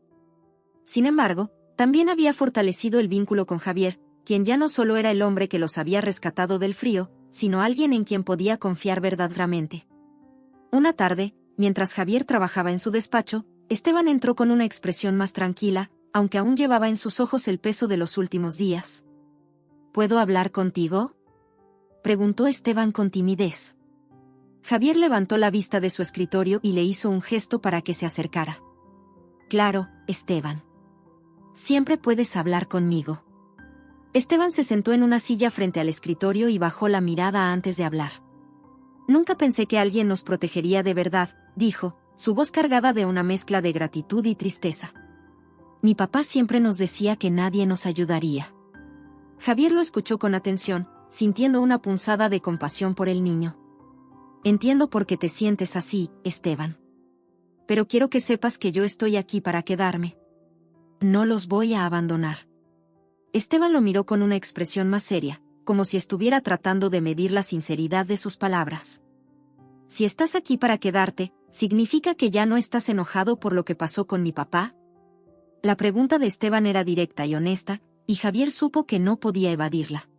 Sin embargo, también había fortalecido el vínculo con Javier, quien ya no solo era el hombre que los había rescatado del frío, sino alguien en quien podía confiar verdaderamente. Una tarde, mientras Javier trabajaba en su despacho, Esteban entró con una expresión más tranquila, aunque aún llevaba en sus ojos el peso de los últimos días. ¿Puedo hablar contigo?, preguntó Esteban con timidez. Javier levantó la vista de su escritorio y le hizo un gesto para que se acercara. Claro, Esteban. Siempre puedes hablar conmigo. Esteban se sentó en una silla frente al escritorio y bajó la mirada antes de hablar. Nunca pensé que alguien nos protegería de verdad, dijo, su voz cargada de una mezcla de gratitud y tristeza. Mi papá siempre nos decía que nadie nos ayudaría. Javier lo escuchó con atención, sintiendo una punzada de compasión por el niño. Entiendo por qué te sientes así, Esteban. Pero quiero que sepas que yo estoy aquí para quedarme. No los voy a abandonar. Esteban lo miró con una expresión más seria, como si estuviera tratando de medir la sinceridad de sus palabras. Si estás aquí para quedarte, ¿significa que ya no estás enojado por lo que pasó con mi papá? La pregunta de Esteban era directa y honesta, y Javier supo que no podía evadirla.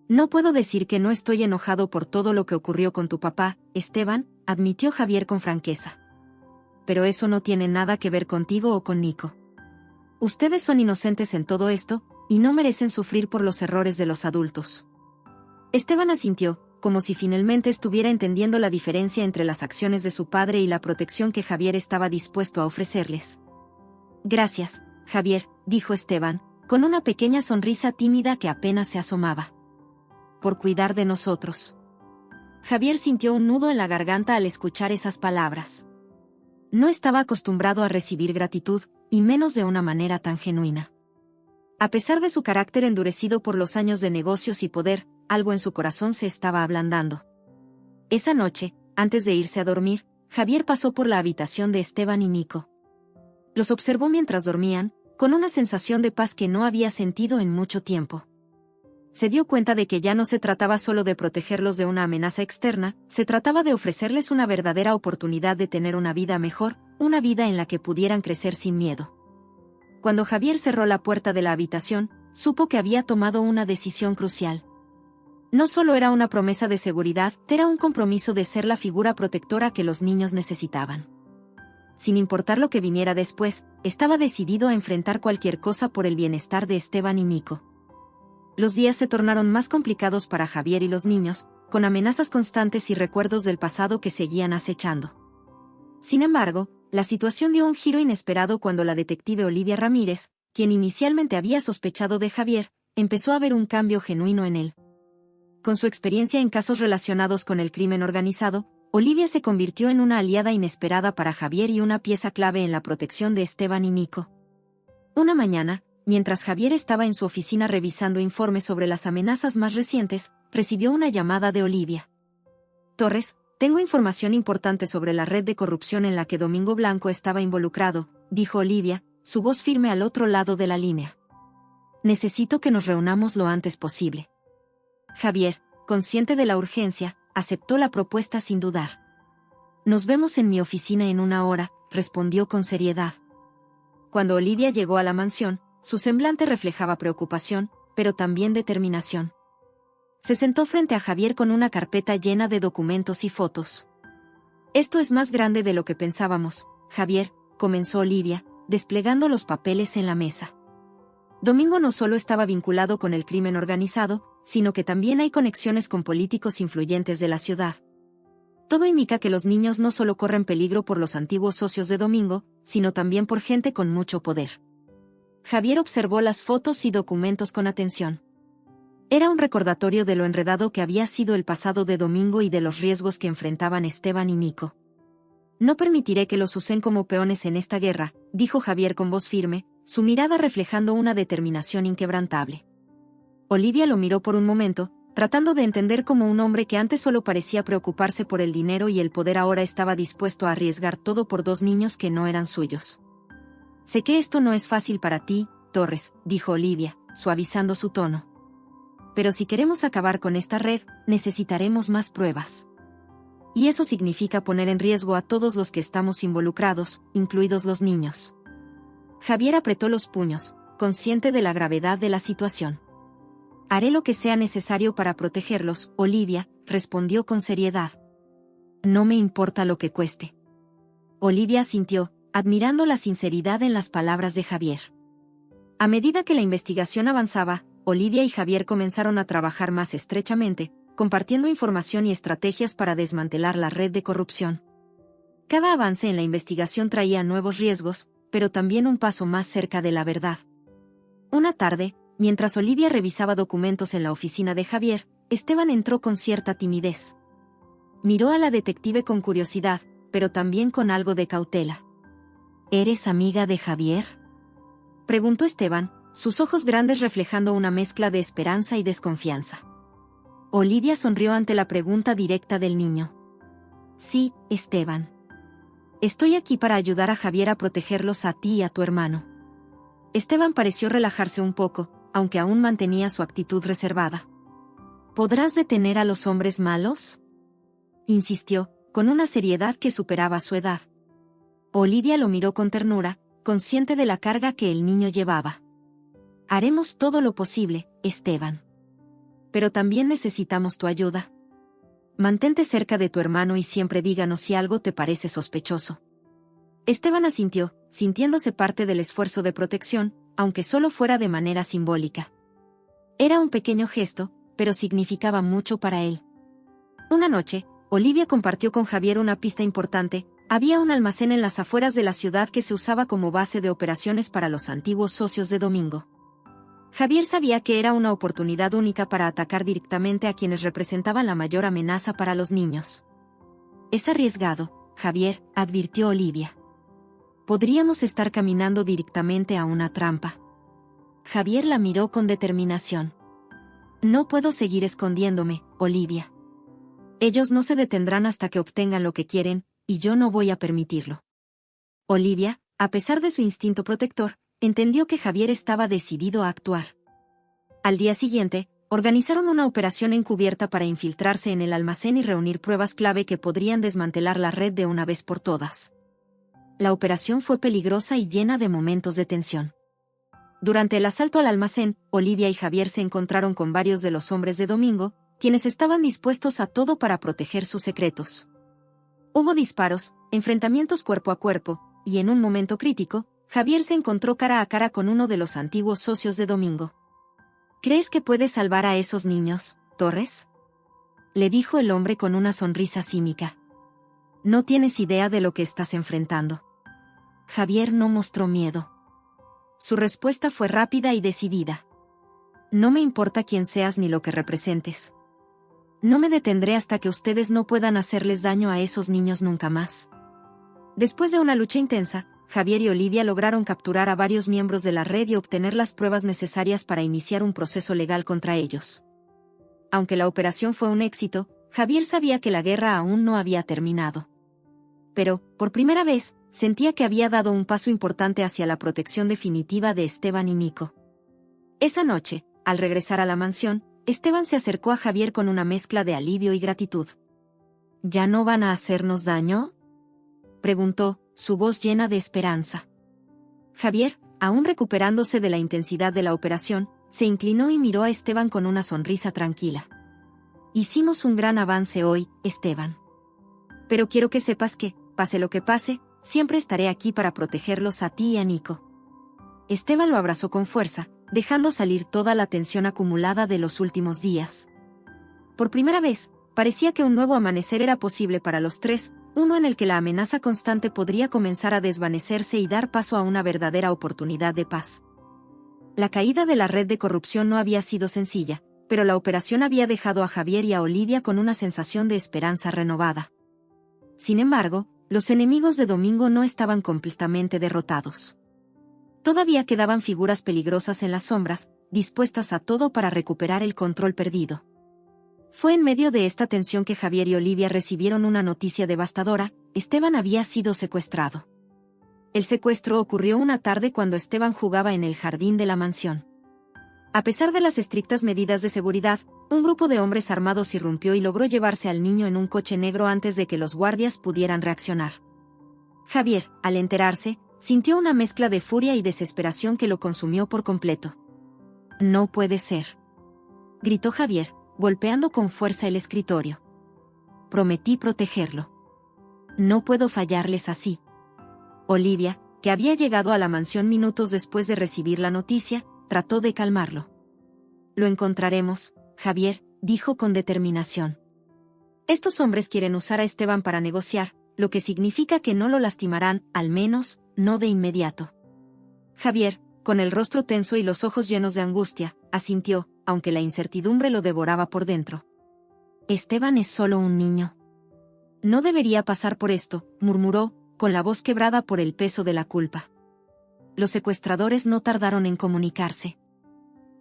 No puedo decir que no estoy enojado por todo lo que ocurrió con tu papá, Esteban, admitió Javier con franqueza. Pero eso no tiene nada que ver contigo o con Nico. Ustedes son inocentes en todo esto, y no merecen sufrir por los errores de los adultos. Esteban asintió, como si finalmente estuviera entendiendo la diferencia entre las acciones de su padre y la protección que Javier estaba dispuesto a ofrecerles. Gracias, Javier, dijo Esteban, con una pequeña sonrisa tímida que apenas se asomaba. Por cuidar de nosotros. Javier sintió un nudo en la garganta al escuchar esas palabras. No estaba acostumbrado a recibir gratitud, y menos de una manera tan genuina. A pesar de su carácter endurecido por los años de negocios y poder, algo en su corazón se estaba ablandando. Esa noche, antes de irse a dormir, Javier pasó por la habitación de Esteban y Nico. Los observó mientras dormían, con una sensación de paz que no había sentido en mucho tiempo. Se dio cuenta de que ya no se trataba solo de protegerlos de una amenaza externa, se trataba de ofrecerles una verdadera oportunidad de tener una vida mejor, una vida en la que pudieran crecer sin miedo. Cuando Javier cerró la puerta de la habitación, supo que había tomado una decisión crucial. No solo era una promesa de seguridad, era un compromiso de ser la figura protectora que los niños necesitaban. Sin importar lo que viniera después, estaba decidido a enfrentar cualquier cosa por el bienestar de Esteban y Nico. Los días se tornaron más complicados para Javier y los niños, con amenazas constantes y recuerdos del pasado que seguían acechando. Sin embargo, la situación dio un giro inesperado cuando la detective Olivia Ramírez, quien inicialmente había sospechado de Javier, empezó a ver un cambio genuino en él. Con su experiencia en casos relacionados con el crimen organizado, Olivia se convirtió en una aliada inesperada para Javier y una pieza clave en la protección de Esteban y Nico. Una mañana, mientras Javier estaba en su oficina revisando informes sobre las amenazas más recientes, recibió una llamada de Olivia. Torres, tengo información importante sobre la red de corrupción en la que Domingo Blanco estaba involucrado, dijo Olivia, su voz firme al otro lado de la línea. Necesito que nos reunamos lo antes posible. Javier, consciente de la urgencia, aceptó la propuesta sin dudar. Nos vemos en mi oficina en 1 hora, respondió con seriedad. Cuando Olivia llegó a la mansión, su semblante reflejaba preocupación, pero también determinación. Se sentó frente a Javier con una carpeta llena de documentos y fotos. Esto es más grande de lo que pensábamos, Javier, comenzó Olivia, desplegando los papeles en la mesa. Domingo no solo estaba vinculado con el crimen organizado, sino que también hay conexiones con políticos influyentes de la ciudad. Todo indica que los niños no solo corren peligro por los antiguos socios de Domingo, sino también por gente con mucho poder. Javier observó las fotos y documentos con atención. Era un recordatorio de lo enredado que había sido el pasado de Domingo y de los riesgos que enfrentaban Esteban y Nico. No permitiré que los usen como peones en esta guerra, dijo Javier con voz firme, su mirada reflejando una determinación inquebrantable. Olivia lo miró por un momento, tratando de entender cómo un hombre que antes solo parecía preocuparse por el dinero y el poder ahora estaba dispuesto a arriesgar todo por dos niños que no eran suyos. Sé que esto no es fácil para ti, Torres, dijo Olivia, suavizando su tono. Pero si queremos acabar con esta red, necesitaremos más pruebas. Y eso significa poner en riesgo a todos los que estamos involucrados, incluidos los niños. Javier apretó los puños, consciente de la gravedad de la situación. Haré lo que sea necesario para protegerlos, Olivia, respondió con seriedad. No me importa lo que cueste. Olivia asintió, admirando la sinceridad en las palabras de Javier. A medida que la investigación avanzaba, Olivia y Javier comenzaron a trabajar más estrechamente, compartiendo información y estrategias para desmantelar la red de corrupción. Cada avance en la investigación traía nuevos riesgos, pero también un paso más cerca de la verdad. Una tarde, mientras Olivia revisaba documentos en la oficina de Javier, Esteban entró con cierta timidez. Miró a la detective con curiosidad, pero también con algo de cautela. ¿Eres amiga de Javier?, preguntó Esteban, sus ojos grandes reflejando una mezcla de esperanza y desconfianza. Olivia sonrió ante la pregunta directa del niño. Sí, Esteban. Estoy aquí para ayudar a Javier a protegerlos a ti y a tu hermano. Esteban pareció relajarse un poco, aunque aún mantenía su actitud reservada. ¿Podrás detener a los hombres malos?, insistió, con una seriedad que superaba su edad. Olivia lo miró con ternura, consciente de la carga que el niño llevaba. Haremos todo lo posible, Esteban. Pero también necesitamos tu ayuda. Mantente cerca de tu hermano y siempre díganos si algo te parece sospechoso. Esteban asintió, sintiéndose parte del esfuerzo de protección, aunque solo fuera de manera simbólica. Era un pequeño gesto, pero significaba mucho para él. Una noche, Olivia compartió con Javier una pista importante. Había un almacén en las afueras de la ciudad que se usaba como base de operaciones para los antiguos socios de Domingo. Javier sabía que era una oportunidad única para atacar directamente a quienes representaban la mayor amenaza para los niños. Es arriesgado, Javier, advirtió Olivia. Podríamos estar caminando directamente a una trampa. Javier la miró con determinación. No puedo seguir escondiéndome, Olivia. Ellos no se detendrán hasta que obtengan lo que quieren, y yo no voy a permitirlo. Olivia, a pesar de su instinto protector, entendió que Javier estaba decidido a actuar. Al día siguiente, organizaron una operación encubierta para infiltrarse en el almacén y reunir pruebas clave que podrían desmantelar la red de una vez por todas. La operación fue peligrosa y llena de momentos de tensión. Durante el asalto al almacén, Olivia y Javier se encontraron con varios de los hombres de Domingo, quienes estaban dispuestos a todo para proteger sus secretos. Hubo disparos, enfrentamientos cuerpo a cuerpo, y en un momento crítico, Javier se encontró cara a cara con uno de los antiguos socios de Domingo. ¿Crees que puedes salvar a esos niños, Torres?, le dijo el hombre con una sonrisa cínica. No tienes idea de lo que estás enfrentando. Javier no mostró miedo. Su respuesta fue rápida y decidida. No me importa quién seas ni lo que representes. No me detendré hasta que ustedes no puedan hacerles daño a esos niños nunca más. Después de una lucha intensa, Javier y Olivia lograron capturar a varios miembros de la red y obtener las pruebas necesarias para iniciar un proceso legal contra ellos. Aunque la operación fue un éxito, Javier sabía que la guerra aún no había terminado. Pero, por primera vez, sentía que había dado un paso importante hacia la protección definitiva de Esteban y Nico. Esa noche, al regresar a la mansión, Esteban se acercó a Javier con una mezcla de alivio y gratitud. ¿Ya no van a hacernos daño?, preguntó, su voz llena de esperanza. Javier, aún recuperándose de la intensidad de la operación, se inclinó y miró a Esteban con una sonrisa tranquila. Hicimos un gran avance hoy, Esteban. Pero quiero que sepas que, pase lo que pase, siempre estaré aquí para protegerlos a ti y a Nico. Esteban lo abrazó con fuerza, dejando salir toda la tensión acumulada de los últimos días. Por primera vez, parecía que un nuevo amanecer era posible para los tres, uno en el que la amenaza constante podría comenzar a desvanecerse y dar paso a una verdadera oportunidad de paz. La caída de la red de corrupción no había sido sencilla, pero la operación había dejado a Javier y a Olivia con una sensación de esperanza renovada. Sin embargo, los enemigos de Domingo no estaban completamente derrotados. Todavía quedaban figuras peligrosas en las sombras, dispuestas a todo para recuperar el control perdido. Fue en medio de esta tensión que Javier y Olivia recibieron una noticia devastadora: Esteban había sido secuestrado. El secuestro ocurrió una tarde cuando Esteban jugaba en el jardín de la mansión. A pesar de las estrictas medidas de seguridad, un grupo de hombres armados irrumpió y logró llevarse al niño en un coche negro antes de que los guardias pudieran reaccionar. Javier, al enterarse, sintió una mezcla de furia y desesperación que lo consumió por completo. «No puede ser», gritó Javier, golpeando con fuerza el escritorio. «Prometí protegerlo. No puedo fallarles así». Olivia, que había llegado a la mansión minutos después de recibir la noticia, trató de calmarlo. «Lo encontraremos, Javier», dijo con determinación. «Estos hombres quieren usar a Esteban para negociar, lo que significa que no lo lastimarán, al menos, no de inmediato». Javier, con el rostro tenso y los ojos llenos de angustia, asintió, aunque la incertidumbre lo devoraba por dentro. «Esteban es solo un niño. No debería pasar por esto», murmuró, con la voz quebrada por el peso de la culpa. Los secuestradores no tardaron en comunicarse.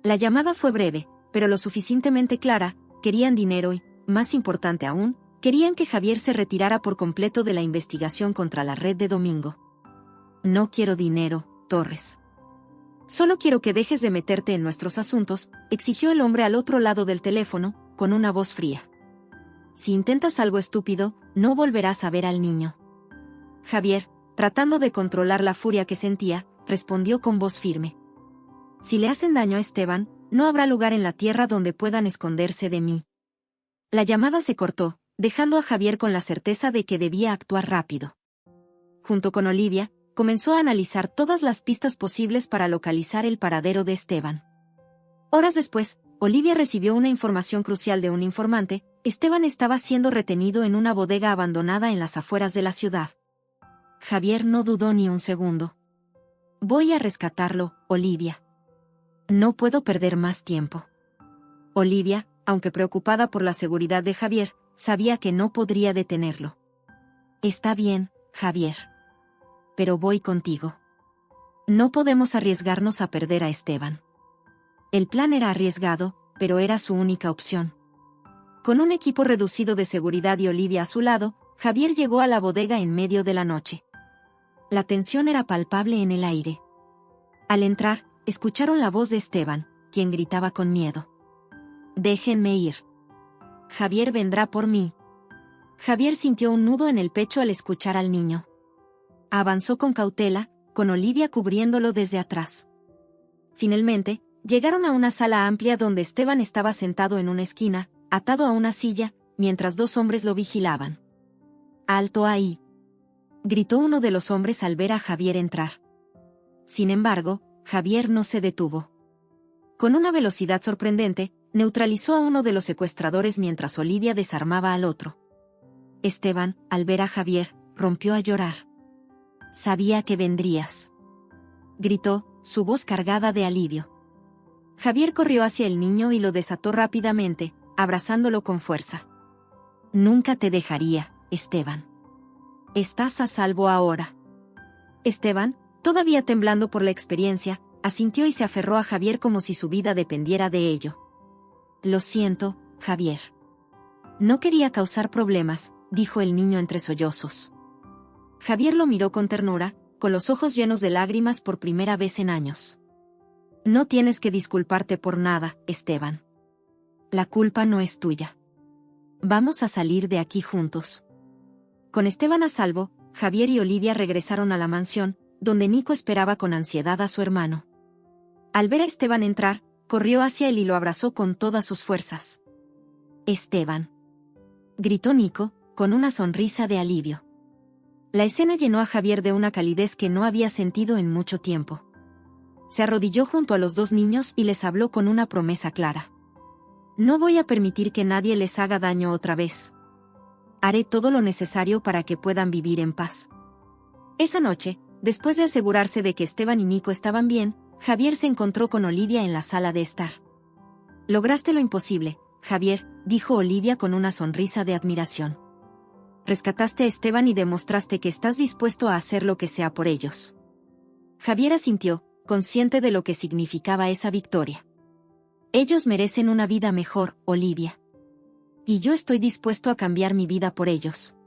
La llamada fue breve, pero lo suficientemente clara: querían dinero y, más importante aún, querían que Javier se retirara por completo de la investigación contra la red de Domingo. «No quiero dinero, Torres. Solo quiero que dejes de meterte en nuestros asuntos», exigió el hombre al otro lado del teléfono, con una voz fría. «Si intentas algo estúpido, no volverás a ver al niño». Javier, tratando de controlar la furia que sentía, respondió con voz firme. «Si le hacen daño a Esteban, no habrá lugar en la tierra donde puedan esconderse de mí». La llamada se cortó, dejando a Javier con la certeza de que debía actuar rápido. Junto con Olivia, comenzó a analizar todas las pistas posibles para localizar el paradero de Esteban. Horas después, Olivia recibió una información crucial de un informante: Esteban estaba siendo retenido en una bodega abandonada en las afueras de la ciudad. Javier no dudó ni un segundo. «Voy a rescatarlo, Olivia. No puedo perder más tiempo». Olivia, aunque preocupada por la seguridad de Javier, sabía que no podría detenerlo. «Está bien, Javier. Pero voy contigo. No podemos arriesgarnos a perder a Esteban». El plan era arriesgado, pero era su única opción. Con un equipo reducido de seguridad y Olivia a su lado, Javier llegó a la bodega en medio de la noche. La tensión era palpable en el aire. Al entrar, escucharon la voz de Esteban, quien gritaba con miedo: «Déjenme ir. Javier vendrá por mí». Javier sintió un nudo en el pecho al escuchar al niño. Avanzó con cautela, con Olivia cubriéndolo desde atrás. Finalmente, llegaron a una sala amplia donde Esteban estaba sentado en una esquina, atado a una silla, mientras dos hombres lo vigilaban. «¡Alto ahí!», gritó uno de los hombres al ver a Javier entrar. Sin embargo, Javier no se detuvo. Con una velocidad sorprendente, neutralizó a uno de los secuestradores mientras Olivia desarmaba al otro. Esteban, al ver a Javier, rompió a llorar. «Sabía que vendrías», gritó, su voz cargada de alivio. Javier corrió hacia el niño y lo desató rápidamente, abrazándolo con fuerza. «Nunca te dejaría, Esteban. Estás a salvo ahora». Esteban, todavía temblando por la experiencia, asintió y se aferró a Javier como si su vida dependiera de ello. «Lo siento, Javier. No quería causar problemas», dijo el niño entre sollozos. Javier lo miró con ternura, con los ojos llenos de lágrimas por primera vez en años. «No tienes que disculparte por nada, Esteban. La culpa no es tuya. Vamos a salir de aquí juntos». Con Esteban a salvo, Javier y Olivia regresaron a la mansión, donde Nico esperaba con ansiedad a su hermano. Al ver a Esteban entrar, corrió hacia él y lo abrazó con todas sus fuerzas. «Esteban», gritó Nico, con una sonrisa de alivio. La escena llenó a Javier de una calidez que no había sentido en mucho tiempo. Se arrodilló junto a los dos niños y les habló con una promesa clara. «No voy a permitir que nadie les haga daño otra vez. Haré todo lo necesario para que puedan vivir en paz». Esa noche, después de asegurarse de que Esteban y Nico estaban bien, Javier se encontró con Olivia en la sala de estar. «Lograste lo imposible, Javier», dijo Olivia con una sonrisa de admiración. «Rescataste a Esteban y demostraste que estás dispuesto a hacer lo que sea por ellos». Javier asintió, consciente de lo que significaba esa victoria. Ellos merecen una vida mejor, Olivia. Y yo estoy dispuesto a cambiar mi vida por ellos.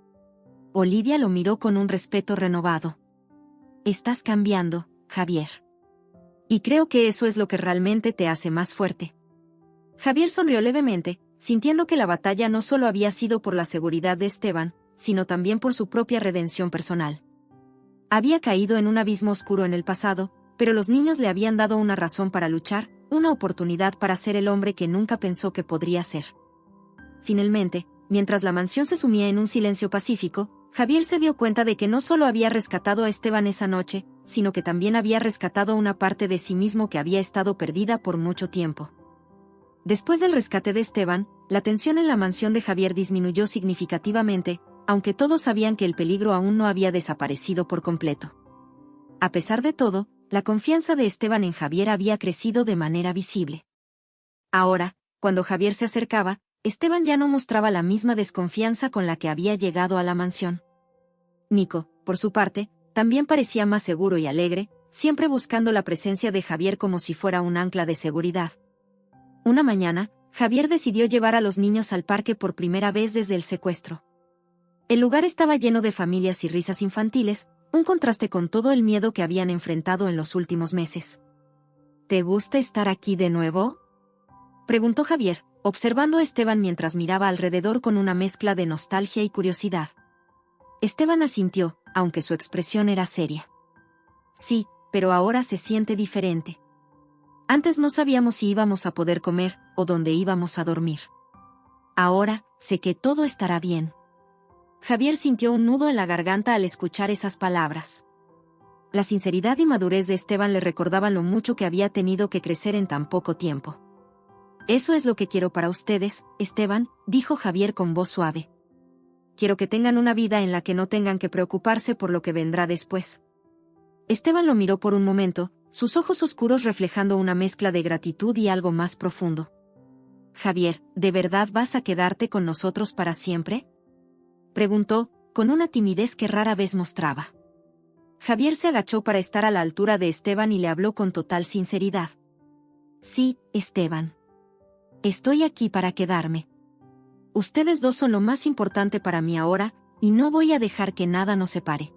Olivia lo miró con un respeto renovado. Estás cambiando, Javier. Y creo que eso es lo que realmente te hace más fuerte. Javier sonrió levemente, sintiendo que la batalla no solo había sido por la seguridad de Esteban, sino también por su propia redención personal. Había caído en un abismo oscuro en el pasado, pero los niños le habían dado una razón para luchar, una oportunidad para ser el hombre que nunca pensó que podría ser. Finalmente, mientras la mansión se sumía en un silencio pacífico, Javier se dio cuenta de que no solo había rescatado a Esteban esa noche, sino que también había rescatado una parte de sí mismo que había estado perdida por mucho tiempo. Después del rescate de Esteban, la tensión en la mansión de Javier disminuyó significativamente, aunque todos sabían que el peligro aún no había desaparecido por completo. A pesar de todo, la confianza de Esteban en Javier había crecido de manera visible. Ahora, cuando Javier se acercaba, Esteban ya no mostraba la misma desconfianza con la que había llegado a la mansión. Nico, por su parte, también parecía más seguro y alegre, siempre buscando la presencia de Javier como si fuera un ancla de seguridad. Una mañana, Javier decidió llevar a los niños al parque por primera vez desde el secuestro. El lugar estaba lleno de familias y risas infantiles, un contraste con todo el miedo que habían enfrentado en los últimos meses. ¿Te gusta estar aquí de nuevo?, preguntó Javier, observando a Esteban mientras miraba alrededor con una mezcla de nostalgia y curiosidad. Esteban asintió, aunque su expresión era seria. Sí, pero ahora se siente diferente. Antes no sabíamos si íbamos a poder comer, o dónde íbamos a dormir. Ahora, sé que todo estará bien. Javier sintió un nudo en la garganta al escuchar esas palabras. La sinceridad y madurez de Esteban le recordaban lo mucho que había tenido que crecer en tan poco tiempo. Eso es lo que quiero para ustedes, Esteban, dijo Javier con voz suave. Quiero que tengan una vida en la que no tengan que preocuparse por lo que vendrá después. Esteban lo miró por un momento, sus ojos oscuros reflejando una mezcla de gratitud y algo más profundo. Javier, ¿de verdad vas a quedarte con nosotros para siempre?, preguntó, con una timidez que rara vez mostraba. Javier se agachó para estar a la altura de Esteban y le habló con total sinceridad. Sí, Esteban. Estoy aquí para quedarme. Ustedes dos son lo más importante para mí ahora, y no voy a dejar que nada nos separe.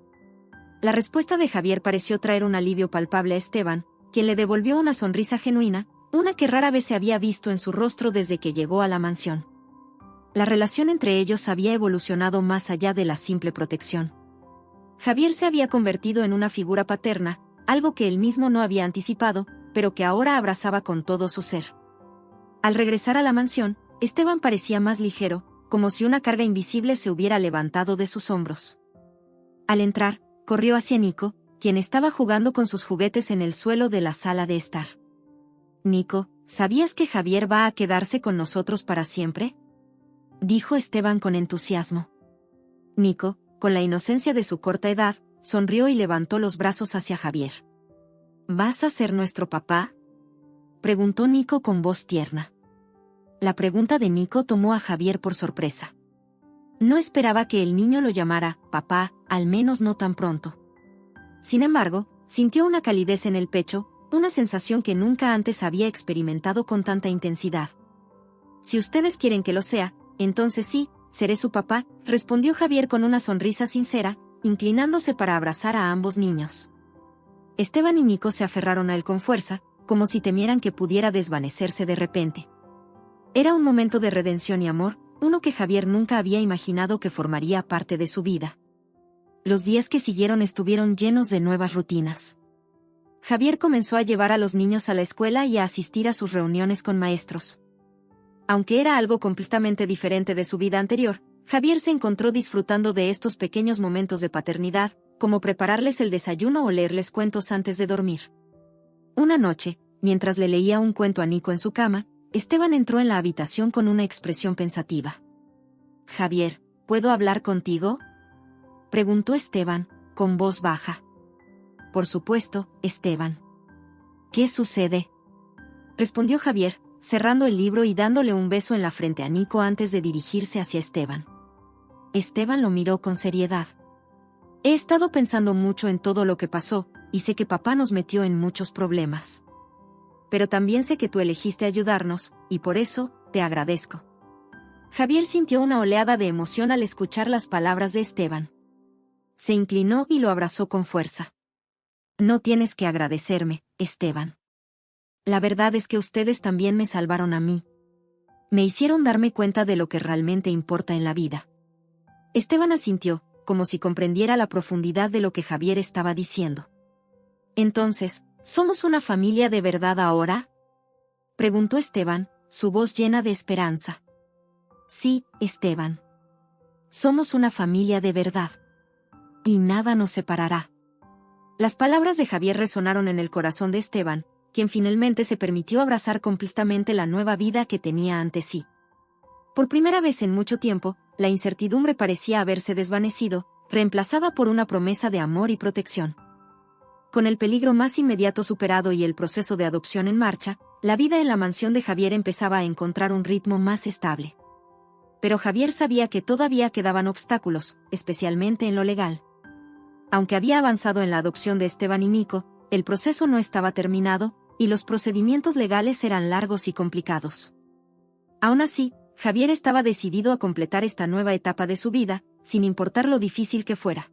La respuesta de Javier pareció traer un alivio palpable a Esteban, quien le devolvió una sonrisa genuina, una que rara vez se había visto en su rostro desde que llegó a la mansión. La relación entre ellos había evolucionado más allá de la simple protección. Javier se había convertido en una figura paterna, algo que él mismo no había anticipado, pero que ahora abrazaba con todo su ser. Al regresar a la mansión, Esteban parecía más ligero, como si una carga invisible se hubiera levantado de sus hombros. Al entrar, corrió hacia Nico, quien estaba jugando con sus juguetes en el suelo de la sala de estar. Nico, ¿sabías que Javier va a quedarse con nosotros para siempre?, dijo Esteban con entusiasmo. Nico, con la inocencia de su corta edad, sonrió y levantó los brazos hacia Javier. ¿Vas a ser nuestro papá?, preguntó Nico con voz tierna. La pregunta de Nico tomó a Javier por sorpresa. No esperaba que el niño lo llamara papá, al menos no tan pronto. Sin embargo, sintió una calidez en el pecho, una sensación que nunca antes había experimentado con tanta intensidad. Si ustedes quieren que lo sea, entonces sí, seré su papá, respondió Javier con una sonrisa sincera, inclinándose para abrazar a ambos niños. Esteban y Nico se aferraron a él con fuerza, como si temieran que pudiera desvanecerse de repente. Era un momento de redención y amor, uno que Javier nunca había imaginado que formaría parte de su vida. Los días que siguieron estuvieron llenos de nuevas rutinas. Javier comenzó a llevar a los niños a la escuela y a asistir a sus reuniones con maestros. Aunque era algo completamente diferente de su vida anterior, Javier se encontró disfrutando de estos pequeños momentos de paternidad, como prepararles el desayuno o leerles cuentos antes de dormir. Una noche, mientras le leía un cuento a Nico en su cama, Esteban entró en la habitación con una expresión pensativa. Javier, ¿puedo hablar contigo?, preguntó Esteban, con voz baja. Por supuesto, Esteban. ¿Qué sucede?, respondió Javier, cerrando el libro y dándole un beso en la frente a Nico antes de dirigirse hacia Esteban. Esteban lo miró con seriedad. He estado pensando mucho en todo lo que pasó, y sé que papá nos metió en muchos problemas. Pero también sé que tú elegiste ayudarnos, y por eso, te agradezco. Javier sintió una oleada de emoción al escuchar las palabras de Esteban. Se inclinó y lo abrazó con fuerza. No tienes que agradecerme, Esteban. La verdad es que ustedes también me salvaron a mí. Me hicieron darme cuenta de lo que realmente importa en la vida. Esteban asintió, como si comprendiera la profundidad de lo que Javier estaba diciendo. Entonces, ¿somos una familia de verdad ahora?, preguntó Esteban, su voz llena de esperanza. Sí, Esteban. Somos una familia de verdad. Y nada nos separará. Las palabras de Javier resonaron en el corazón de Esteban, quien finalmente se permitió abrazar completamente la nueva vida que tenía ante sí. Por primera vez en mucho tiempo, la incertidumbre parecía haberse desvanecido, reemplazada por una promesa de amor y protección. Con el peligro más inmediato superado y el proceso de adopción en marcha, la vida en la mansión de Javier empezaba a encontrar un ritmo más estable. Pero Javier sabía que todavía quedaban obstáculos, especialmente en lo legal. Aunque había avanzado en la adopción de Esteban y Nico, el proceso no estaba terminado, y los procedimientos legales eran largos y complicados. Aún así, Javier estaba decidido a completar esta nueva etapa de su vida, sin importar lo difícil que fuera.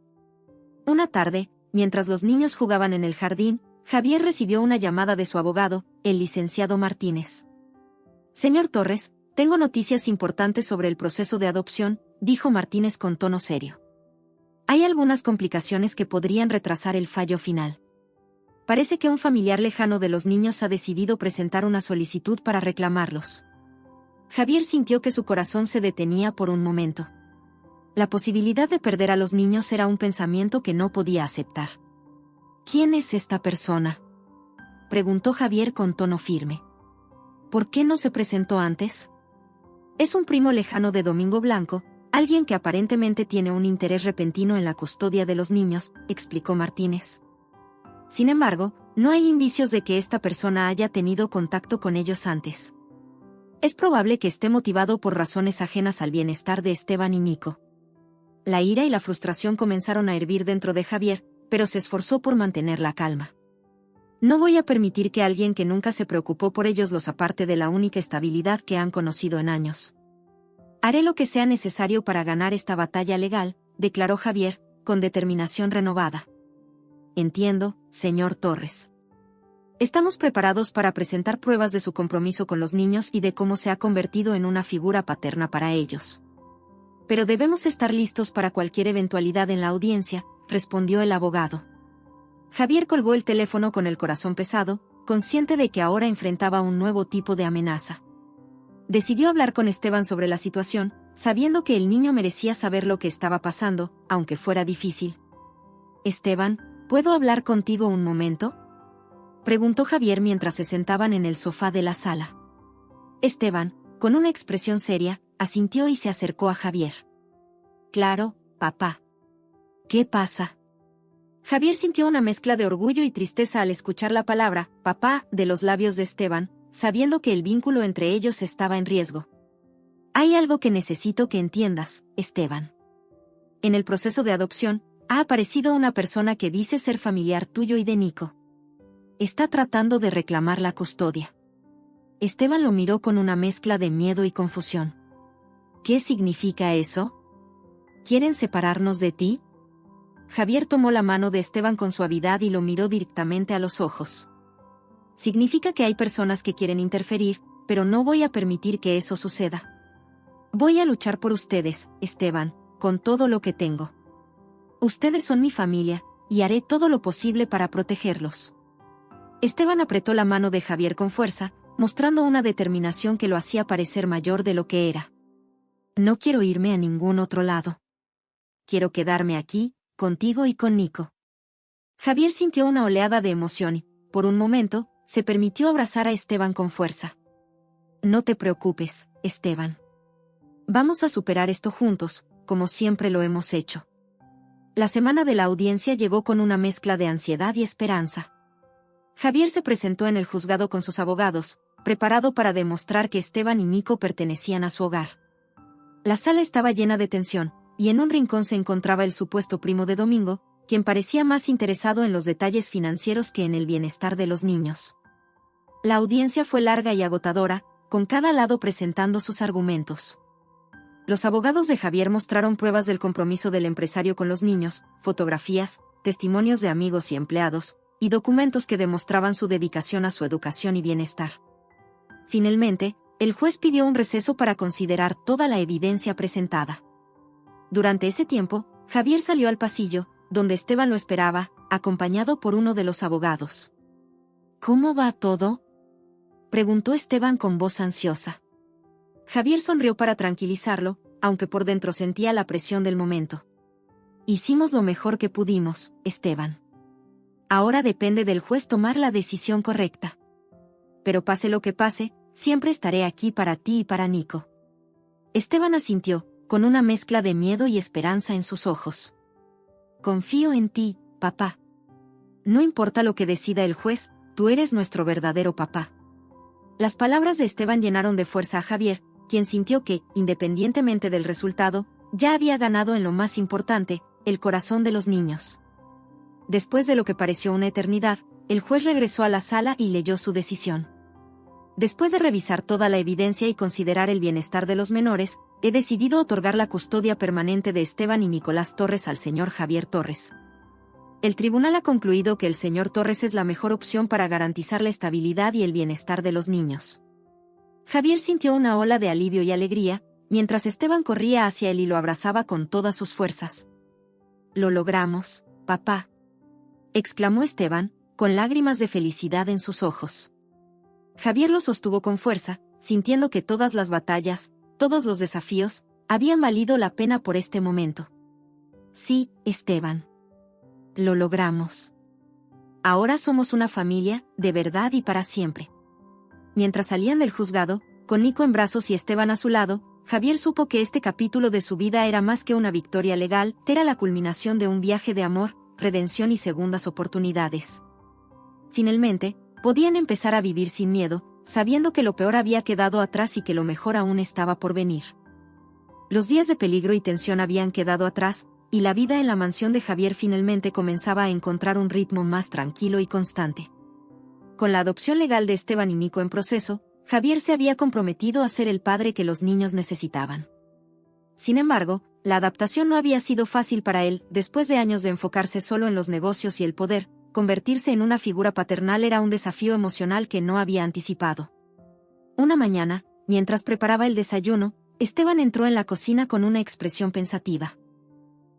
Una tarde, mientras los niños jugaban en el jardín, Javier recibió una llamada de su abogado, el licenciado Martínez. Señor Torres, tengo noticias importantes sobre el proceso de adopción, dijo Martínez con tono serio. Hay algunas complicaciones que podrían retrasar el fallo final. Parece que un familiar lejano de los niños ha decidido presentar una solicitud para reclamarlos. Javier sintió que su corazón se detenía por un momento. La posibilidad de perder a los niños era un pensamiento que no podía aceptar. ¿Quién es esta persona?, preguntó Javier con tono firme. ¿Por qué no se presentó antes? Es un primo lejano de Domingo Blanco, alguien que aparentemente tiene un interés repentino en la custodia de los niños, explicó Martínez. Sin embargo, no hay indicios de que esta persona haya tenido contacto con ellos antes. Es probable que esté motivado por razones ajenas al bienestar de Esteban y Nico. La ira y la frustración comenzaron a hervir dentro de Javier, pero se esforzó por mantener la calma. No voy a permitir que alguien que nunca se preocupó por ellos los aparte de la única estabilidad que han conocido en años. Haré lo que sea necesario para ganar esta batalla legal, declaró Javier, con determinación renovada. Entiendo, señor Torres. Estamos preparados para presentar pruebas de su compromiso con los niños y de cómo se ha convertido en una figura paterna para ellos. Pero debemos estar listos para cualquier eventualidad en la audiencia, respondió el abogado. Javier colgó el teléfono con el corazón pesado, consciente de que ahora enfrentaba un nuevo tipo de amenaza. Decidió hablar con Esteban sobre la situación, sabiendo que el niño merecía saber lo que estaba pasando, aunque fuera difícil. Esteban, ¿puedo hablar contigo un momento?, preguntó Javier mientras se sentaban en el sofá de la sala. Esteban, con una expresión seria, asintió y se acercó a Javier. Claro, papá. ¿Qué pasa? Javier sintió una mezcla de orgullo y tristeza al escuchar la palabra papá de los labios de Esteban, sabiendo que el vínculo entre ellos estaba en riesgo. Hay algo que necesito que entiendas, Esteban. En el proceso de adopción, ha aparecido una persona que dice ser familiar tuyo y de Nico. Está tratando de reclamar la custodia. Esteban lo miró con una mezcla de miedo y confusión. ¿Qué significa eso? ¿Quieren separarnos de ti? Javier tomó la mano de Esteban con suavidad y lo miró directamente a los ojos. Significa que hay personas que quieren interferir, pero no voy a permitir que eso suceda. Voy a luchar por ustedes, Esteban, con todo lo que tengo. Ustedes son mi familia, y haré todo lo posible para protegerlos. Esteban apretó la mano de Javier con fuerza, mostrando una determinación que lo hacía parecer mayor de lo que era. No quiero irme a ningún otro lado. Quiero quedarme aquí, contigo y con Nico. Javier sintió una oleada de emoción y, por un momento, se permitió abrazar a Esteban con fuerza. No te preocupes, Esteban. Vamos a superar esto juntos, como siempre lo hemos hecho. La semana de la audiencia llegó con una mezcla de ansiedad y esperanza. Javier se presentó en el juzgado con sus abogados, preparado para demostrar que Esteban y Nico pertenecían a su hogar. La sala estaba llena de tensión, y en un rincón se encontraba el supuesto primo de Domingo, quien parecía más interesado en los detalles financieros que en el bienestar de los niños. La audiencia fue larga y agotadora, con cada lado presentando sus argumentos. Los abogados de Javier mostraron pruebas del compromiso del empresario con los niños, fotografías, testimonios de amigos y empleados, y documentos que demostraban su dedicación a su educación y bienestar. Finalmente, el juez pidió un receso para considerar toda la evidencia presentada. Durante ese tiempo, Javier salió al pasillo, donde Esteban lo esperaba, acompañado por uno de los abogados. ¿Cómo va todo?, preguntó Esteban con voz ansiosa. Javier sonrió para tranquilizarlo, aunque por dentro sentía la presión del momento. Hicimos lo mejor que pudimos, Esteban. Ahora depende del juez tomar la decisión correcta. Pero pase lo que pase, siempre estaré aquí para ti y para Nico. Esteban asintió, con una mezcla de miedo y esperanza en sus ojos. Confío en ti, papá. No importa lo que decida el juez, tú eres nuestro verdadero papá. Las palabras de Esteban llenaron de fuerza a Javier, quien sintió que, independientemente del resultado, ya había ganado en lo más importante, el corazón de los niños. Después de lo que pareció una eternidad, el juez regresó a la sala y leyó su decisión. Después de revisar toda la evidencia y considerar el bienestar de los menores, he decidido otorgar la custodia permanente de Esteban y Nicolás Torres al señor Javier Torres. El tribunal ha concluido que el señor Torres es la mejor opción para garantizar la estabilidad y el bienestar de los niños. Javier sintió una ola de alivio y alegría, mientras Esteban corría hacia él y lo abrazaba con todas sus fuerzas. «Lo logramos, papá», exclamó Esteban, con lágrimas de felicidad en sus ojos. Javier lo sostuvo con fuerza, sintiendo que todas las batallas, todos los desafíos, habían valido la pena por este momento. «Sí, Esteban. Lo logramos. Ahora somos una familia, de verdad y para siempre». Mientras salían del juzgado, con Nico en brazos y Esteban a su lado, Javier supo que este capítulo de su vida era más que una victoria legal, era la culminación de un viaje de amor, redención y segundas oportunidades. Finalmente, podían empezar a vivir sin miedo, sabiendo que lo peor había quedado atrás y que lo mejor aún estaba por venir. Los días de peligro y tensión habían quedado atrás, y la vida en la mansión de Javier finalmente comenzaba a encontrar un ritmo más tranquilo y constante. Con la adopción legal de Esteban y Nico en proceso, Javier se había comprometido a ser el padre que los niños necesitaban. Sin embargo, la adaptación no había sido fácil para él. Después de años de enfocarse solo en los negocios y el poder, convertirse en una figura paternal era un desafío emocional que no había anticipado. Una mañana, mientras preparaba el desayuno, Esteban entró en la cocina con una expresión pensativa.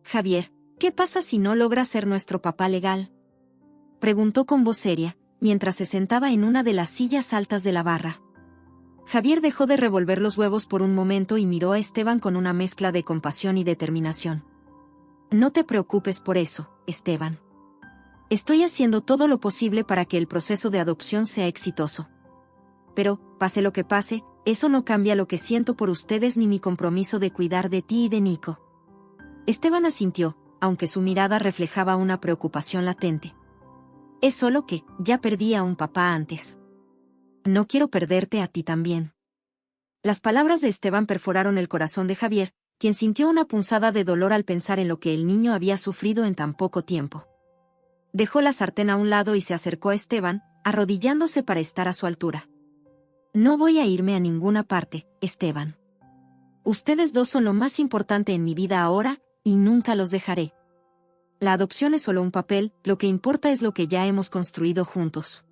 «Javier, ¿qué pasa si no logras ser nuestro papá legal?», preguntó con voz seria, mientras se sentaba en una de las sillas altas de la barra. Javier dejó de revolver los huevos por un momento y miró a Esteban con una mezcla de compasión y determinación. «No te preocupes por eso, Esteban. Estoy haciendo todo lo posible para que el proceso de adopción sea exitoso. Pero, pase lo que pase, eso no cambia lo que siento por ustedes ni mi compromiso de cuidar de ti y de Nico». Esteban asintió, aunque su mirada reflejaba una preocupación latente. «Es solo que, ya perdí a un papá antes. No quiero perderte a ti también». Las palabras de Esteban perforaron el corazón de Javier, quien sintió una punzada de dolor al pensar en lo que el niño había sufrido en tan poco tiempo. Dejó la sartén a un lado y se acercó a Esteban, arrodillándose para estar a su altura. «No voy a irme a ninguna parte, Esteban. Ustedes dos son lo más importante en mi vida ahora, y nunca los dejaré. La adopción es solo un papel, lo que importa es lo que ya hemos construido juntos».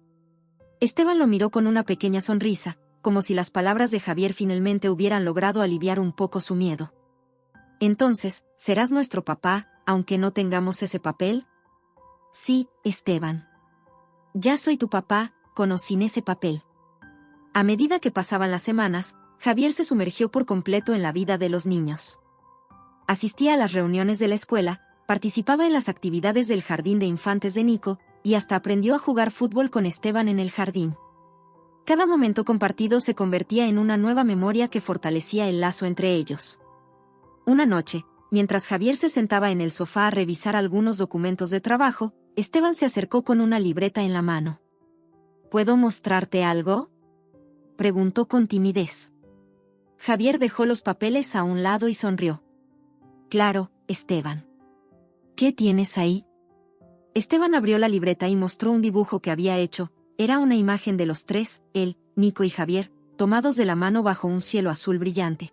Esteban lo miró con una pequeña sonrisa, como si las palabras de Javier finalmente hubieran logrado aliviar un poco su miedo. «Entonces, ¿serás nuestro papá, aunque no tengamos ese papel?». «Sí, Esteban. Ya soy tu papá, con o sin ese papel». A medida que pasaban las semanas, Javier se sumergió por completo en la vida de los niños. Asistía a las reuniones de la escuela, participaba en las actividades del jardín de infantes de Nico, y hasta aprendió a jugar fútbol con Esteban en el jardín. Cada momento compartido se convertía en una nueva memoria que fortalecía el lazo entre ellos. Una noche, mientras Javier se sentaba en el sofá a revisar algunos documentos de trabajo, Esteban se acercó con una libreta en la mano. «¿Puedo mostrarte algo?», preguntó con timidez. Javier dejó los papeles a un lado y sonrió. «Claro, Esteban. ¿Qué tienes ahí?». Esteban abrió la libreta y mostró un dibujo que había hecho. Era una imagen de los tres, él, Nico y Javier, tomados de la mano bajo un cielo azul brillante.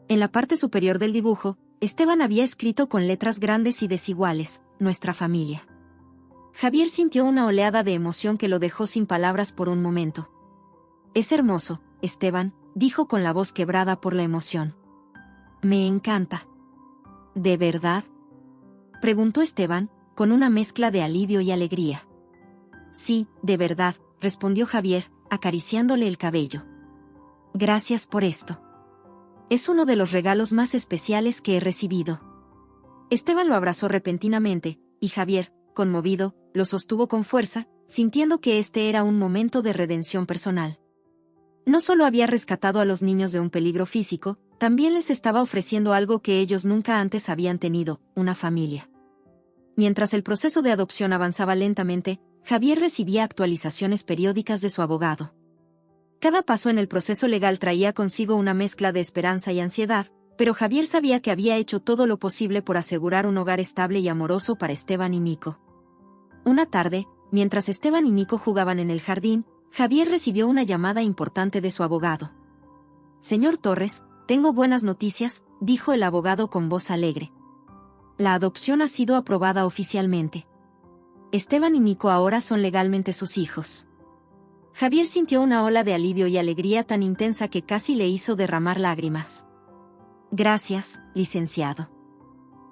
En la parte superior del dibujo, Esteban había escrito con letras grandes y desiguales, nuestra familia. Javier sintió una oleada de emoción que lo dejó sin palabras por un momento. Es hermoso, Esteban, dijo con la voz quebrada por la emoción. Me encanta. ¿De verdad? Preguntó Esteban, con una mezcla de alivio y alegría. Sí, de verdad, respondió Javier, acariciándole el cabello. Gracias por esto. Es uno de los regalos más especiales que he recibido. Esteban lo abrazó repentinamente, y Javier, conmovido, lo sostuvo con fuerza, sintiendo que este era un momento de redención personal. No solo había rescatado a los niños de un peligro físico, también les estaba ofreciendo algo que ellos nunca antes habían tenido, una familia. Mientras el proceso de adopción avanzaba lentamente, Javier recibía actualizaciones periódicas de su abogado. Cada paso en el proceso legal traía consigo una mezcla de esperanza y ansiedad, pero Javier sabía que había hecho todo lo posible por asegurar un hogar estable y amoroso para Esteban y Nico. Una tarde, mientras Esteban y Nico jugaban en el jardín, Javier recibió una llamada importante de su abogado. Señor Torres, tengo buenas noticias, dijo el abogado con voz alegre. La adopción ha sido aprobada oficialmente. Esteban y Nico ahora son legalmente sus hijos. Javier sintió una ola de alivio y alegría tan intensa que casi le hizo derramar lágrimas. Gracias, licenciado.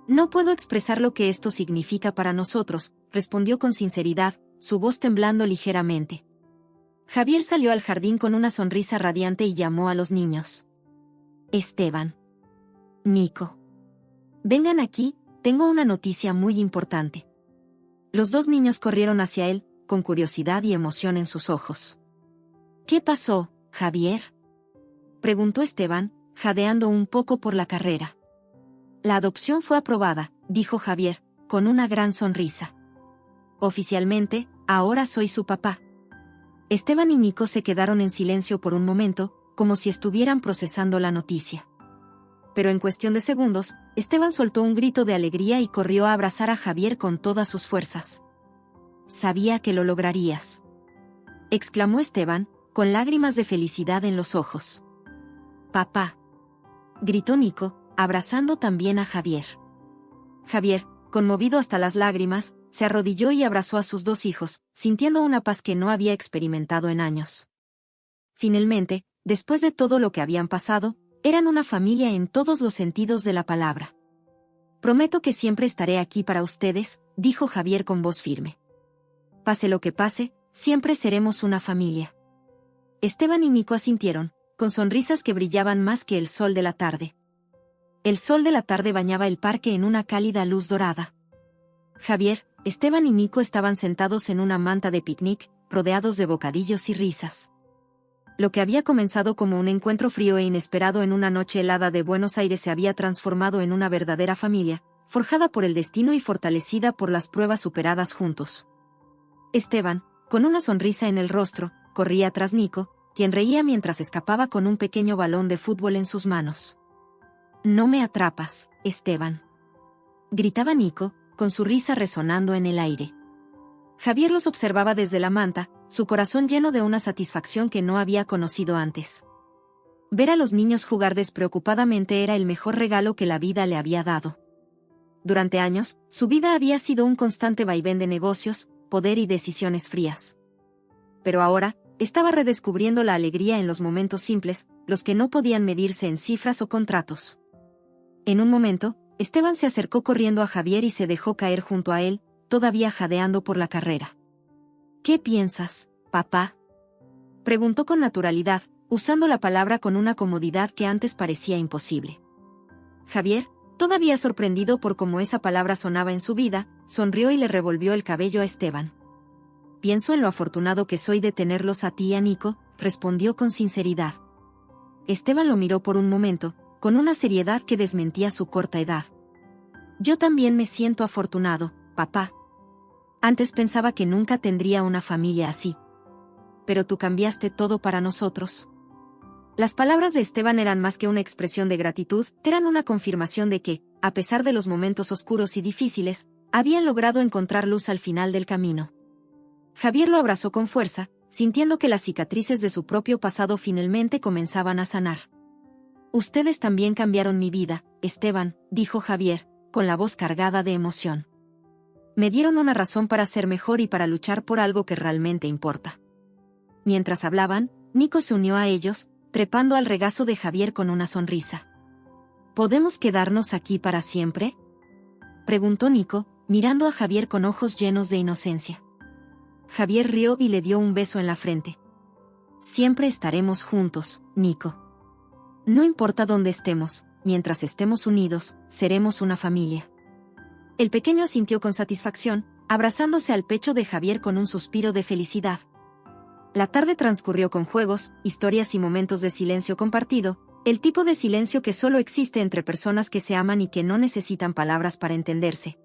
No puedo expresar lo que esto significa para nosotros, respondió con sinceridad, su voz temblando ligeramente. Javier salió al jardín con una sonrisa radiante y llamó a los niños. Esteban. Nico. Vengan aquí, tengo una noticia muy importante. Los dos niños corrieron hacia él, con curiosidad y emoción en sus ojos. ¿Qué pasó, Javier? Preguntó Esteban, jadeando un poco por la carrera. La adopción fue aprobada, dijo Javier, con una gran sonrisa. Oficialmente, ahora soy su papá. Esteban y Nico se quedaron en silencio por un momento, como si estuvieran procesando la noticia. Pero en cuestión de segundos, Esteban soltó un grito de alegría y corrió a abrazar a Javier con todas sus fuerzas. Sabía que lo lograrías. Exclamó Esteban, con lágrimas de felicidad en los ojos. Papá. Gritó Nico, abrazando también a Javier. Javier, conmovido hasta las lágrimas, se arrodilló y abrazó a sus dos hijos, sintiendo una paz que no había experimentado en años. Finalmente, después de todo lo que habían pasado, eran una familia en todos los sentidos de la palabra. Prometo que siempre estaré aquí para ustedes, dijo Javier con voz firme. Pase lo que pase, siempre seremos una familia. Esteban y Nico asintieron, con sonrisas que brillaban más que el sol de la tarde. El sol de la tarde bañaba el parque en una cálida luz dorada. Javier, Esteban y Nico estaban sentados en una manta de picnic, rodeados de bocadillos y risas. Lo que había comenzado como un encuentro frío e inesperado en una noche helada de Buenos Aires se había transformado en una verdadera familia, forjada por el destino y fortalecida por las pruebas superadas juntos. Esteban, con una sonrisa en el rostro, corría tras Nico, quien reía mientras escapaba con un pequeño balón de fútbol en sus manos. No me atrapas, Esteban. Gritaba Nico, con su risa resonando en el aire. Javier los observaba desde la manta, su corazón lleno de una satisfacción que no había conocido antes. Ver a los niños jugar despreocupadamente era el mejor regalo que la vida le había dado. Durante años, su vida había sido un constante vaivén de negocios, poder y decisiones frías. Pero ahora, estaba redescubriendo la alegría en los momentos simples, los que no podían medirse en cifras o contratos. En un momento, Esteban se acercó corriendo a Javier y se dejó caer junto a él, todavía jadeando por la carrera. ¿Qué piensas, papá? Preguntó con naturalidad, usando la palabra con una comodidad que antes parecía imposible. Javier, todavía sorprendido por cómo esa palabra sonaba en su vida, sonrió y le revolvió el cabello a Esteban. Pienso en lo afortunado que soy de tenerlos a ti y a Nico, respondió con sinceridad. Esteban lo miró por un momento, con una seriedad que desmentía su corta edad. Yo también me siento afortunado, papá. Antes pensaba que nunca tendría una familia así. Pero tú cambiaste todo para nosotros. Las palabras de Esteban eran más que una expresión de gratitud, eran una confirmación de que, a pesar de los momentos oscuros y difíciles, habían logrado encontrar luz al final del camino. Javier lo abrazó con fuerza, sintiendo que las cicatrices de su propio pasado finalmente comenzaban a sanar. Ustedes también cambiaron mi vida, Esteban, dijo Javier, con la voz cargada de emoción. Me dieron una razón para ser mejor y para luchar por algo que realmente importa. Mientras hablaban, Nico se unió a ellos, trepando al regazo de Javier con una sonrisa. ¿Podemos quedarnos aquí para siempre?, preguntó Nico, mirando a Javier con ojos llenos de inocencia. Javier rió y le dio un beso en la frente. Siempre estaremos juntos, Nico. No importa dónde estemos, mientras estemos unidos, seremos una familia. El pequeño asintió con satisfacción, abrazándose al pecho de Javier con un suspiro de felicidad. La tarde transcurrió con juegos, historias y momentos de silencio compartido, el tipo de silencio que solo existe entre personas que se aman y que no necesitan palabras para entenderse.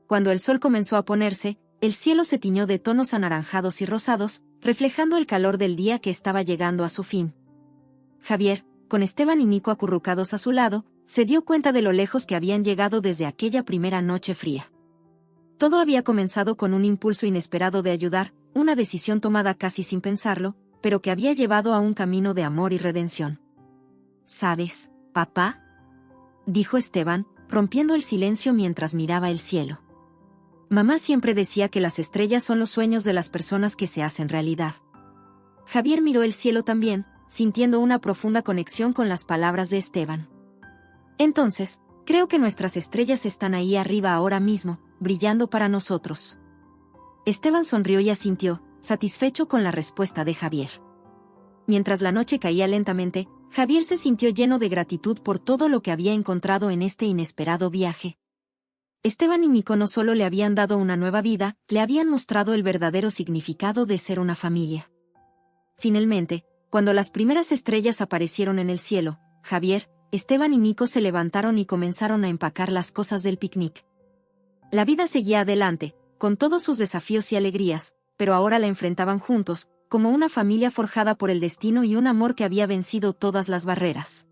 Cuando el sol comenzó a ponerse, el cielo se tiñó de tonos anaranjados y rosados, reflejando el calor del día que estaba llegando a su fin. Javier, con Esteban y Nico acurrucados a su lado, se dio cuenta de lo lejos que habían llegado desde aquella primera noche fría. Todo había comenzado con un impulso inesperado de ayudar, una decisión tomada casi sin pensarlo, pero que había llevado a un camino de amor y redención. ¿Sabes, papá?, dijo Esteban, rompiendo el silencio mientras miraba el cielo. Mamá siempre decía que las estrellas son los sueños de las personas que se hacen realidad. Javier miró el cielo también, sintiendo una profunda conexión con las palabras de Esteban. Entonces, creo que nuestras estrellas están ahí arriba ahora mismo, brillando para nosotros. Esteban sonrió y asintió, satisfecho con la respuesta de Javier. Mientras la noche caía lentamente, Javier se sintió lleno de gratitud por todo lo que había encontrado en este inesperado viaje. Esteban y Nico no solo le habían dado una nueva vida, le habían mostrado el verdadero significado de ser una familia. Finalmente, cuando las primeras estrellas aparecieron en el cielo, Javier, Esteban y Nico se levantaron y comenzaron a empacar las cosas del picnic. La vida seguía adelante, con todos sus desafíos y alegrías, pero ahora la enfrentaban juntos, como una familia forjada por el destino y un amor que había vencido todas las barreras.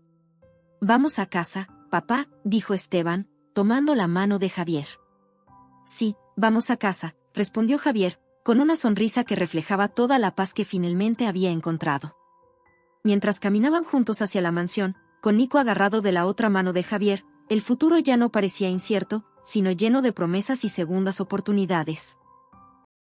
«Vamos a casa, papá», dijo Esteban, tomando la mano de Javier. «Sí, vamos a casa», respondió Javier, con una sonrisa que reflejaba toda la paz que finalmente había encontrado. Mientras caminaban juntos hacia la mansión, con Nico agarrado de la otra mano de Javier, el futuro ya no parecía incierto, sino lleno de promesas y segundas oportunidades.